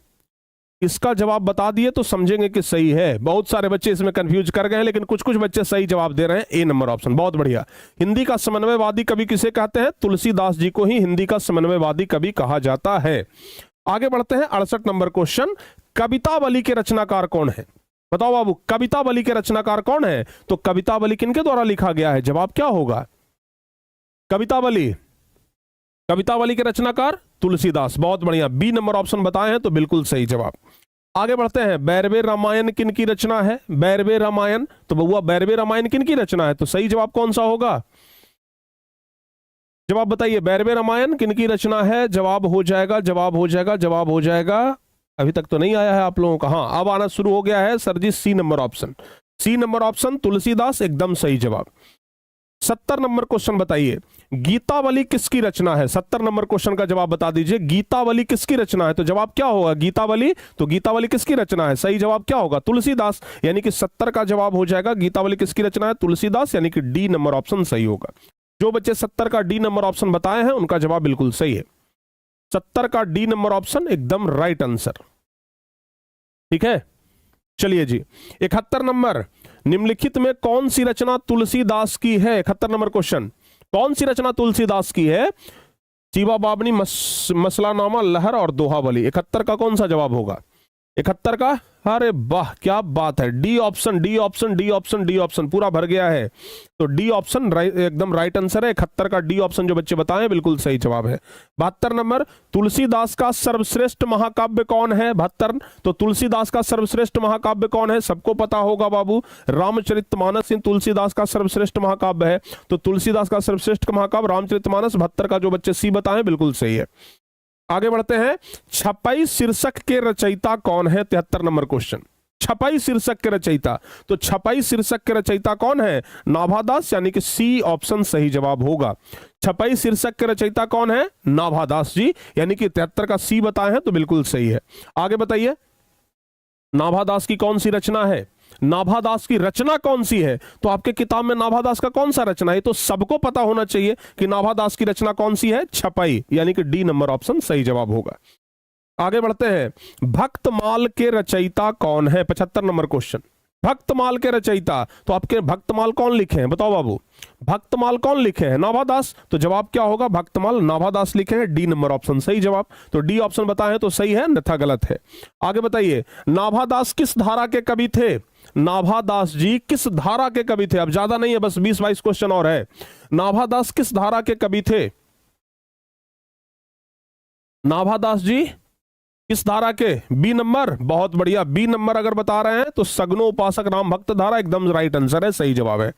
इसका जवाब बता दिए तो समझेंगे कि सही है। बहुत सारे बच्चे इसमें कंफ्यूज कर गए हैं, लेकिन कुछ कुछ बच्चे सही जवाब दे रहे हैं, ए नंबर ऑप्शन, बहुत बढ़िया। हिंदी का समन्वयवादी कवि किसे कहते हैं? तुलसीदास जी को ही हिंदी का समन्वयवादी कवि कहा जाता है। आगे बढ़ते हैं 68 नंबर क्वेश्चन, कवितावली के रचनाकार कौन है? बताओ बाबू, कवितावली के रचनाकार कौन है? तो कवितावली किनके द्वारा लिखा गया है? जवाब क्या होगा? कवितावली, कवितावली के रचनाकार तुलसीदास, बहुत बढ़िया, बी नंबर ऑप्शन बताए हैं तो बिल्कुल सही जवाब। आगे बढ़ते हैं, बैरवे रामायण किन की रचना है? बैरवे रामायण, तो बउआ बैरवे रामायण किन की रचना है? तो सही जवाब कौन सा होगा? जवाब बताइए, बैरवे रामायण किन की रचना है? जवाब हो जाएगा, जवाब हो जाएगा, जवाब हो जाएगा। अभी तक तो नहीं आया है आप लोगों का, हाँ अब आना शुरू हो गया है sir ji, C number option, C number option Tulsidas, एकदम सही जवाब। 70 नंबर क्वेश्चन बताइए, गीतावली किसकी रचना है? 70 नंबर क्वेश्चन का जवाब बता दीजिए, गीतावली किसकी रचना है? तो जवाब क्या होगा? गीतावली, तो गीतावली किसकी रचना है? सही जवाब क्या होगा? तुलसीदास, यानी कि 70 का जवाब हो जाएगा, गीतावली किसकी रचना है? तुलसीदास, यानी कि डी नंबर ऑप्शन सही होगा। जो बच्चे 70 का डी नंबर ऑप्शन बताए हैं उनका जवाब बिल्कुल सही है, 70 का डी नंबर ऑप्शन एकदम राइट आंसर, ठीक है। चलिए जी 71 नंबर, निम्नलिखित में कौन सी रचना तुलसीदास की है? 71 नंबर क्वेश्चन, कौन सी रचना तुलसीदास की है? सीबा बाबनी, मसलानामा, लहर और दोहावली। 71 का कौन सा जवाब होगा? 71 का, अरे वाह क्या बात है, D option, D option, D option, D option पूरा भर गया है, तो डी ऑप्शन एकदम राइट आंसर है। 71 का डी ऑप्शन जो बच्चे बताए बिल्कुल सही जवाब है। 72 नंबर, तुलसीदास का सर्वश्रेष्ठ महाकाव्य कौन है? 72, तो तुलसीदास का सर्वश्रेष्ठ महाकाव्य कौन है? सबको पता होगा बाबू, रामचरितमानस तुलसीदास का सर्वश्रेष्ठ महाकाव्य है, तो तुलसीदास का सर्वश्रेष्ठ महाकाव्य रामचरितमानस। 72 का जो बच्चे सी बताए बिल्कुल सही है। आगे बढ़ते हैं, छपाई शीर्षक के रचयिता कौन है? 73 नंबर क्वेश्चन, छपाई शीर्षक के रचयिता, तो छपाई शीर्षक के रचयिता कौन है? नाभादास, यानी कि सी ऑप्शन सही जवाब होगा। छपाई शीर्षक के रचयिता कौन है? नाभादास जी, यानी कि 73 का सी बताए हैं तो बिल्कुल सही है। आगे बताइए, नाभादास की कौन सी रचना है? नाभादास की रचना कौन सी है? तो आपके किताब में नाभादास का कौन सा रचना है? तो सबको पता होना चाहिए कि नाभादास की रचना कौन सी है? छपाई, यानी कि डी नंबर ऑप्शन सही जवाब होगा। आगे बढ़ते हैं, भक्तमाल के रचयिता कौन है? 75 नंबर क्वेश्चन, भक्तमाल के रचयिता, तो आपके भक्तमाल कौन लिखे हैं? बताओ बाबू, भक्तमाल कौन लिखे हैं? नाभादास, तो जवाब क्या होगा? भक्तमाल नाभादास लिखे हैं, डी नंबर ऑप्शन सही जवाब, तो डी ऑप्शन बताएं तो सही है, अन्यथा गलत है। आगे बताइए, नाभादास किस धारा के कवि थे? नाभादास जी किस धारा के कवि थे? अब ज्यादा नहीं है, बस 20-22 क्वेश्चन और है। नाभादास किस धारा के कवि थे? नाभादास जी किस धारा के? बी नंबर, बहुत बढ़िया, बी नंबर अगर बता रहे हैं तो सगनो उपासक राम भक्त धारा, एकदम राइट आंसर है, सही जवाब है।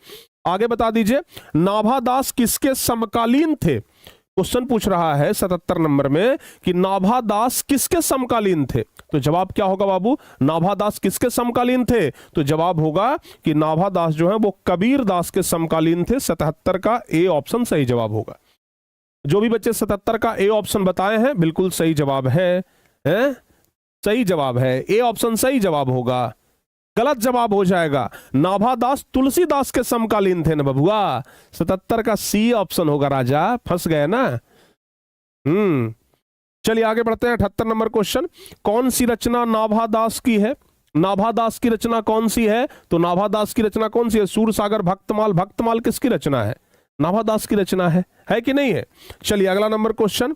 आगे बता दीजिए, नाभादास किसके समकालीन थे? क्वेश्चन पूछ रहा है 77 नंबर में कि नाभादास किसके समकालीन थे, तो जवाब क्या होगा बाबू? नाभादास किसके समकालीन थे? तो जवाब होगा कि नाभादास जो है वो कबीर दास के समकालीन थे। 77 का ए ऑप्शन सही जवाब होगा। जो भी बच्चे 77 का ए ऑप्शन बताए हैं बिल्कुल सही जवाब है, सही जवाब है, ए ऑप्शन सही जवाब होगा। गलत जवाब हो जाएगा। नाभादास तुलसीदास के समकालीन थे ना बबुआ। 77 का सी ऑप्शन होगा राजा, फंस गए ना। चलिए आगे बढ़ते हैं। 78 नंबर क्वेश्चन, कौन सी रचना नाभादास की है? नाभादास की रचना कौन सी है? तो नाभादास की रचना कौन सी है? सूरसागर, भक्तमाल। भक्तमाल किसकी रचना है? नाभादास की रचना है कि नहीं है? चलिए अगला नंबर क्वेश्चन,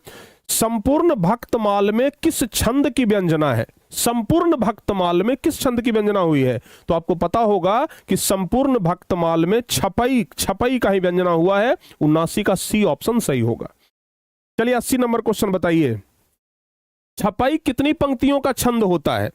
संपूर्ण भक्तमाल में किस छंद की व्यंजना है? संपूर्ण भक्तमाल में किस छंद की व्यंजना हुई है? तो आपको पता होगा कि संपूर्ण भक्तमाल में छपई का ही व्यंजना हुआ है। 79 का सी ऑप्शन सही होगा। चलिए 80 नंबर क्वेश्चन बताइए, छपई कितनी पंक्तियों का छंद होता है?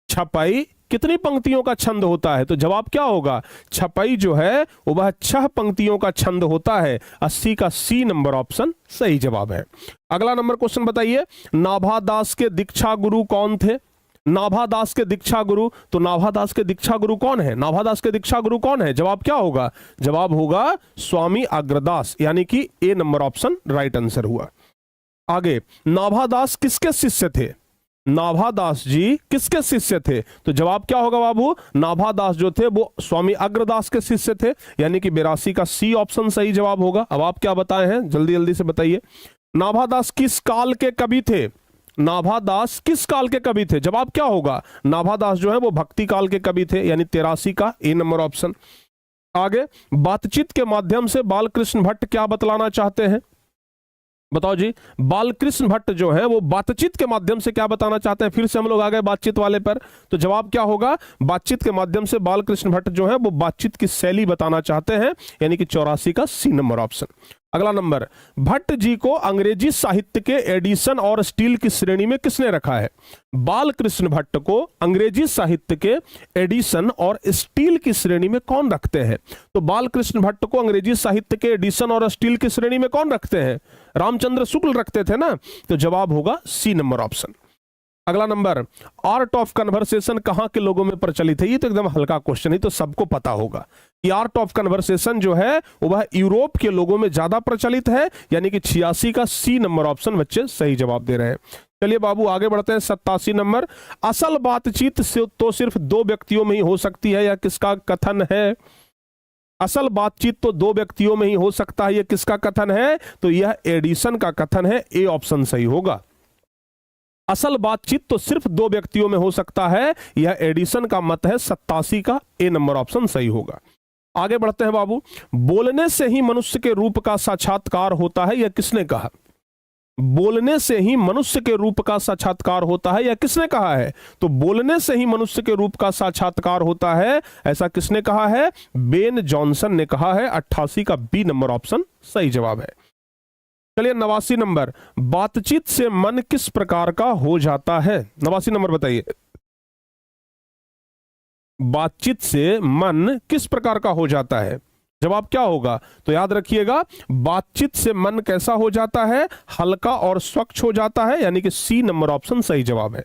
छपई कितनी पंक्तियों का छंद होता है? तो जवाब क्या होगा? छपई जो है वह 6 पंक्तियों का छंद होता है। 80 का सी नंबर ऑप्शन सही जवाब है। अगला नंबर क्वेश्चन बताइए, नाभादास के दीक्षा गुरु कौन थे? नाभादास के दीक्षा गुरु, तो नाभादास के दीक्षा गुरु कौन है? नाभादास के दीक्षा गुरु कौन है? जवाब क्या होगा? जवाब होगा स्वामी अग्रदास, यानी कि ए नंबर ऑप्शन राइट आंसर हुआ। आगे, नाभादास किसके शिष्य थे? नाभादास जी किसके शिष्य थे? तो जवाब क्या होगा बाबू? नाभादास जो थे वो स्वामी अग्रदास के शिष्य थे, यानी कि 82 का सी ऑप्शन सही जवाब होगा। अब आप क्या बताए हैं, जल्दी जल्दी से बताइए। नाभादास किस काल के कवि थे? नाभादास किस काल के कवि थे? जवाब क्या होगा? नाभादास जो है वो भक्ति काल के कवि थे, यानी 83 का ए नंबर ऑप्शन। आगे, बातचीत के माध्यम से बालकृष्ण भट्ट क्या बतलाना चाहते हैं? बताओ जी, बालकृष्ण भट्ट जो है वो बातचीत के माध्यम से क्या बताना चाहते हैं? फिर से हम लोग आ गए बातचीत वाले पर। तो जवाब क्या होगा? बातचीत के माध्यम से बालकृष्ण भट्ट जो है वो बातचीत की शैली बताना चाहते हैं, यानी कि 84 का सी नंबर ऑप्शन। अगला नंबर, भट्ट जी को अंग्रेजी साहित्य के एडिशन और स्टील की श्रेणी में किसने रखा है? बालकृष्ण भट्ट को अंग्रेजी साहित्य के एडिशन और स्टील की श्रेणी में कौन रखते हैं? तो बालकृष्ण भट्ट को अंग्रेजी साहित्य के एडिशन और स्टील की श्रेणी में कौन रखते हैं? रामचंद्र शुक्ल रखते थे ना। तो जवाब होगा सी नंबर ऑप्शन। अगला नंबर, आर्ट ऑफ कन्वर्सेशन कहां के लोगों में प्रचलित है? ये तो एकदम हल्का क्वेश्चन है, तो सबको पता होगा कि आर्ट ऑफ कन्वर्सेशन जो है वह यूरोप के लोगों में ज्यादा प्रचलित है, यानी कि 86 का सी नंबर ऑप्शन बच्चे सही जवाब दे रहे हैं। चलिए बाबू आगे बढ़ते हैं। 87 नंबर, असल बातचीत से तो सिर्फ 2 व्यक्तियों में ही हो सकती है, यह किसका कथन है? असल बातचीत तो 2 व्यक्तियों में ही हो सकता है, यह किसका कथन है? तो यह एडिसन का कथन है, ए ऑप्शन सही होगा। असल बातचीत तो सिर्फ 2 व्यक्तियों में हो सकता है, यह एडिसन का मत है, 87 का ए नंबर ऑप्शन सही होगा। आगे बढ़ते हैं बाबू, बोलने से ही मनुष्य के रूप का साक्षात्कार होता है, यह किसने कहा? बोलने से ही मनुष्य के रूप का साक्षात्कार होता है, यह किसने कहा है? तो बोलने से ही मनुष्य के रूप का साक्षात्कार होता है, ऐसा किसने कहा है? बेन जॉनसन ने कहा है। 88 का बी नंबर ऑप्शन सही जवाब है। चलिए 89 नंबर, बातचीत से मन किस प्रकार का हो जाता है? 89 नंबर बताइए, बातचीत से मन किस प्रकार का हो जाता है? जवाब क्या होगा? तो याद रखिएगा, बातचीत से मन कैसा हो जाता है? हल्का और स्वच्छ हो जाता है, यानी कि सी नंबर ऑप्शन सही जवाब है।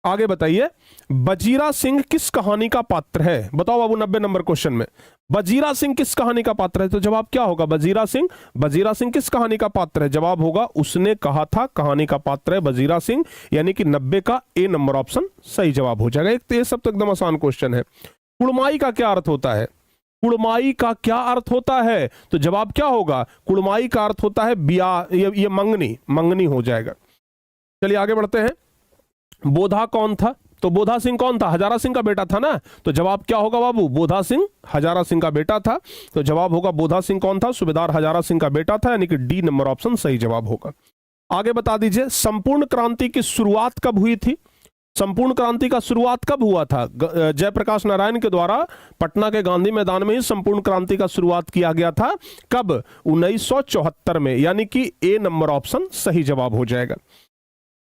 आगे बताइए, बजीरा सिंह किस कहानी का पात्र है? बताओ बाबू 90 नंबर क्वेश्चन में बजीरा सिंह किस कहानी का पात्र है? तो जवाब क्या होगा? बजीरा सिंह किस कहानी का पात्र है? जवाब होगा उसने कहा था कहानी का पात्र है बजीरा सिंह, यानी कि 90 का ए नंबर ऑप्शन सही जवाब हो जाएगा। ये सब तो एकदम आसान क्वेश्चन है। कुड़माई का क्या अर्थ होता है? कुड़माई का क्या अर्थ होता है? तो जवाब क्या होगा? कुड़माई का अर्थ होता है ब्याह, ये मंगनी हो जाएगा। चलिए आगे बढ़ते हैं। बोधा कौन था? तो बोधा सिंह कौन था? हजारा सिंह का बेटा था ना। तो जवाब क्या होगा बाबू? बोधा सिंह हजारा सिंह का बेटा था। तो जवाब होगा बोधा सिंह कौन था? सूबेदार हजारा सिंह का बेटा था, यानी कि डी नंबर ऑप्शन सही जवाब होगा। आगे बता दीजिए, संपूर्ण क्रांति की शुरुआत कब हुई थी? संपूर्ण क्रांति का शुरुआत कब हुआ था? जयप्रकाश नारायण के द्वारा पटना के गांधी मैदान में ही संपूर्ण क्रांति का शुरुआत किया गया था। कब? 1974 में, यानी कि ए नंबर ऑप्शन सही जवाब हो जाएगा।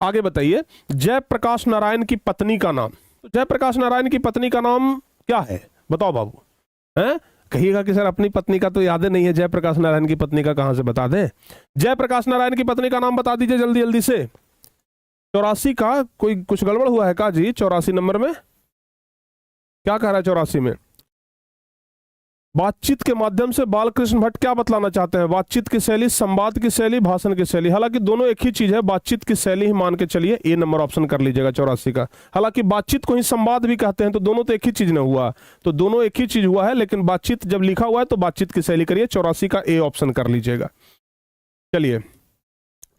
आगे बताइए, जयप्रकाश नारायण की पत्नी का नाम? तो जयप्रकाश नारायण की पत्नी का नाम क्या है? बताओ बाबू। हैं? कहिएगा कि सर अपनी पत्नी का तो याद नहीं है, जयप्रकाश नारायण की पत्नी का कहां से बता दें? जयप्रकाश नारायण की पत्नी का नाम बता दीजिए जल्दी जल्दी से। 84 का कोई कुछ गड़बड़ हुआ है का जी? 84 नंबर में क्या कह रहा है? 84 में बातचीत के माध्यम से बालकृष्ण भट्ट क्या बतलाना चाहते हैं? बातचीत की शैली, संवाद की शैली, भाषण की शैली। हालांकि दोनों एक ही चीज है, बातचीत की शैली ही मान के चलिए, ए नंबर ऑप्शन कर लीजिएगा 84 का। हालांकि बातचीत को ही संवाद भी कहते हैं, तो दोनों तो एक ही चीज ने हुआ, तो दोनों एक ही चीज हुआ है, लेकिन बातचीत जब लिखा हुआ है तो बातचीत की शैली करिए, 84 का ए ऑप्शन कर लीजिएगा। चलिए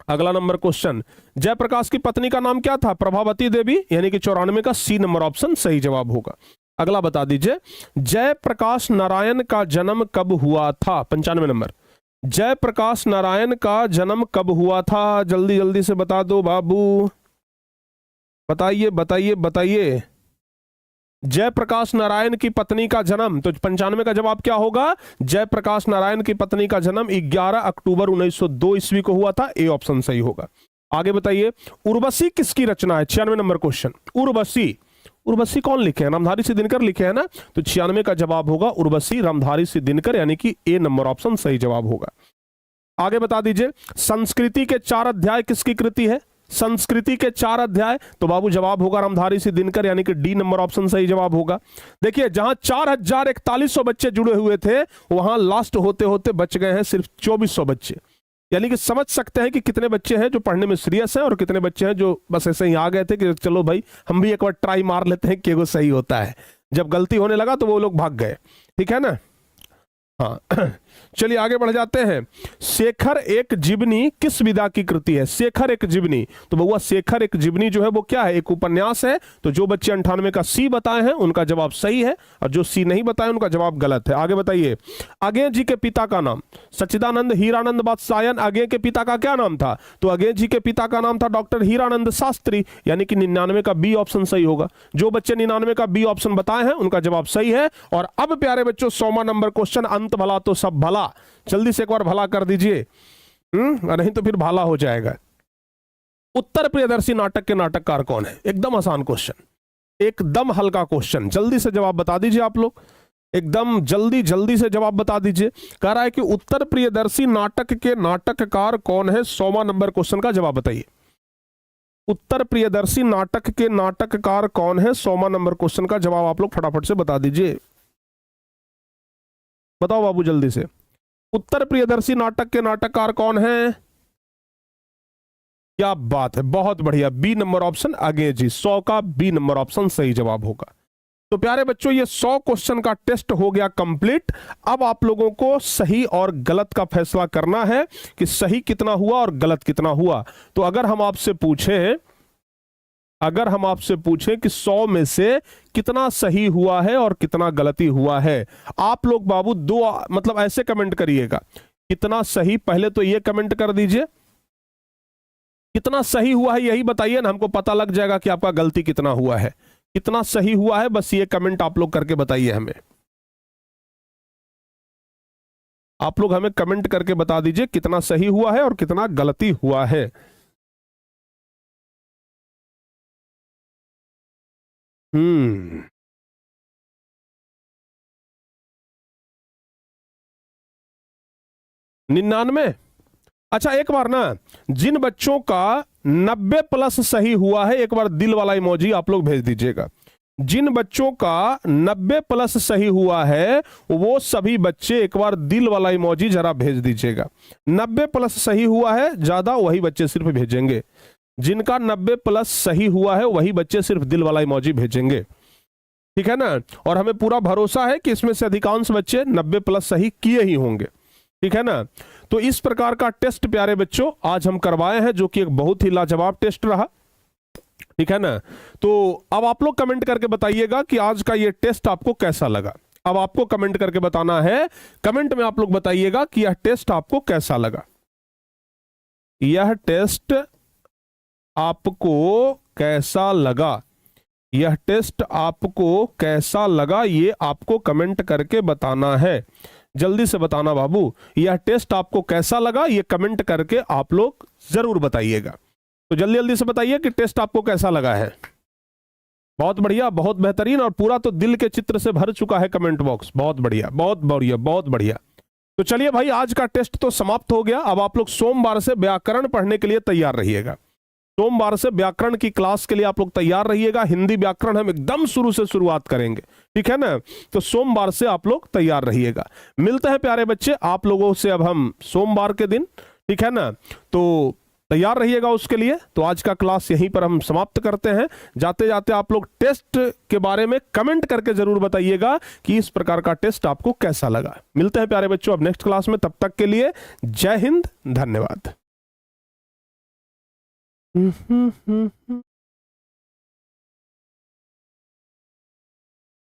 अगला नंबर क्वेश्चन, जयप्रकाश की पत्नी का नाम क्या था? प्रभावती देवी, यानी कि 94 का सी नंबर ऑप्शन सही जवाब होगा। अगला बता दीजिए, जयप्रकाश नारायण का जन्म कब हुआ था? 95 नंबर। जयप्रकाश नारायण का जन्म कब हुआ था? जल्दी जल्दी से बता दो बाबू, बताइए बताइए बताइए। जयप्रकाश नारायण की पत्नी का जन्म, तो 95 का जवाब क्या होगा? जयप्रकाश नारायण की पत्नी का जन्म 11 अक्टूबर 1902 ईस्वी को हुआ था, ए ऑप्शन सही होगा। आगे बताइए, उर्वशी किसकी रचना है? 96 नंबर क्वेश्चन। उर्वशी, उर्वशी कौन लिखे हैं? रामधारी सिंह दिनकर लिखे हैं ना, तो 96 का जवाब होगा उर्वशी रामधारी सिंह दिनकर, यानी कि ए नंबर ऑप्शन सही जवाब होगा। आगे बता दीजिए, संस्कृति के 4 अध्याय किसकी कृति है? संस्कृति के 4 अध्याय, तो बाबू जवाब होगा रामधारी सिंह दिनकर, यानी कि डी नंबर ऑप्शन सही जवाब होगा। देखिए जहां 4,4100 बच्चे जुड़े हुए थे, वहां लास्ट होते होते बच गए हैं सिर्फ 2400 बच्चे, यानी कि समझ सकते हैं कि कितने बच्चे हैं जो पढ़ने में सीरियस हैं और कितने बच्चे हैं जो बस ऐसे ही आ गए थे कि चलो भाई हम भी एक बार ट्राई मार लेते हैं कि वो सही होता है। जब गलती होने लगा तो वो लोग भाग गए, ठीक है ना। हाँ चलिए आगे बढ़ जाते हैं। शेखर एक जीवनी किस विधा की कृति है? शेखर एक जीवनी, तो बउआ शेखर एक जीवनी जो है वो क्या है? एक उपन्यास है। तो जो बच्चे 98 का सी बताए हैं उनका जवाब सही है, और जो सी नहीं बताए उनका जवाब गलत है। आगे बताइए, अगेय जी के पिता का नाम? सच्चिदानंद हीरानंद बादशायन अगेय के पिता का क्या नाम था? तो अगेय जी के पिता का नाम था डॉक्टर हीरानंद शास्त्री, यानी कि 99 का बी ऑप्शन सही होगा। जो बच्चे 99 का बी ऑप्शन बताए हैं उनका जवाब सही है। और अब प्यारे बच्चों 100वां नंबर क्वेश्चन, अंत भला तो सब भला। जल्दी से एक बार भला कर दीजिए, नहीं तो फिर भाला हो जाएगा। उत्तर प्रियदर्शी नाटक के नाटककार कौन है? एकदम आसान क्वेश्चन, एकदम हल्का क्वेश्चन, जल्दी से जवाब बता दीजिए आप लोग, एकदम जल्दी जल्दी से जवाब बता दीजिए। कह रहा है कि उत्तर प्रियदर्शी नाटक के नाटककार कौन है? 100वां नंबर क्वेश्चन का जवाब बताइए। उत्तर प्रियदर्शी नाटक के नाटककार कौन है? 100वां नंबर क्वेश्चन का जवाब आप लोग फटाफट से बता दीजिए। बताओ बाबू जल्दी से, उत्तर प्रियदर्शी नाटक के नाटककार कौन है? क्या बात है, बहुत बढ़िया, बी नंबर ऑप्शन अगेय जी। 100 का बी नंबर ऑप्शन सही जवाब होगा। तो प्यारे बच्चों ये 100 क्वेश्चन का टेस्ट हो गया कंप्लीट। अब आप लोगों को सही और गलत का फैसला करना है कि सही कितना हुआ और गलत कितना हुआ। तो अगर हम आपसे पूछें कि 100 में से कितना सही हुआ है और कितना गलती हुआ है, आप लोग बाबू दो मतलब ऐसे कमेंट करिएगा, कितना सही, पहले तो ये कमेंट कर दीजिए कितना सही हुआ है, यही बताइए ना, हमको पता लग जाएगा कि आपका गलती कितना हुआ है। कितना सही हुआ है बस ये कमेंट आप लोग करके बताइए हमें। आप लोग हमें कमेंट करके बता दीजिए कितना सही हुआ है और कितना गलती हुआ है। हम्म 99। अच्छा एक बार ना, जिन बच्चों का 90 प्लस सही हुआ है एक बार दिल वाला इमोजी आप लोग भेज दीजिएगा। जिन बच्चों का 90 प्लस सही हुआ है वो सभी बच्चे एक बार दिल वाला इमोजी जरा भेज दीजिएगा। 90 प्लस सही हुआ है ज्यादा, वही बच्चे सिर्फ भेजेंगे। जिनका 90 प्लस सही हुआ है वही बच्चे सिर्फ दिल वाला इमोजी भेजेंगे, ठीक है ना। और हमें पूरा भरोसा है कि इसमें से अधिकांश बच्चे 90 प्लस सही किए ही होंगे, ठीक है ना। तो इस प्रकार का टेस्ट प्यारे बच्चों आज हम करवाए हैं, जो कि एक बहुत ही लाजवाब टेस्ट रहा, ठीक है ना। तो अब आप लोग कमेंट करके बताइएगा कि आज का ये टेस्ट आपको कैसा लगा। अब आपको कमेंट करके बताना है, कमेंट में आप लोग बताइएगा कि यह टेस्ट आपको कैसा लगा। यह टेस्ट आपको कैसा लगा, यह टेस्ट आपको कैसा लगा, ये आपको कमेंट करके बताना है। जल्दी से बताना बाबू, यह टेस्ट आपको कैसा लगा, ये कमेंट करके आप लोग जरूर बताइएगा। तो जल्दी जल्दी से बताइए कि टेस्ट आपको कैसा लगा है। बहुत बढ़िया, बहुत बेहतरीन, और पूरा तो दिल के चित्र से भर चुका है कमेंट बॉक्स। बहुत बढ़िया, बहुत बढ़िया, बहुत बढ़िया। तो चलिए भाई आज का टेस्ट तो समाप्त हो गया। अब आप लोग सोमवार से व्याकरण पढ़ने के लिए तैयार रहिएगा। सोमवार से व्याकरण की क्लास के लिए आप लोग तैयार रहिएगा। हिंदी व्याकरण हम एकदम शुरू से शुरुआत करेंगे, ठीक है ना। तो सोमवार से आप लोग तैयार रहिएगा। मिलते हैं प्यारे बच्चे आप लोगों से अब हम सोमवार के दिन, ठीक है ना। तो तैयार रहिएगा उसके लिए। तो आज का क्लास यहीं पर हम समाप्त करते हैं। जाते जाते आप लोग टेस्ट के बारे में कमेंट करके जरूर बताइएगा कि इस प्रकार का टेस्ट आपको कैसा लगा। मिलते हैं प्यारे बच्चों अब नेक्स्ट क्लास में, तब तक के लिए जय हिंद, धन्यवाद।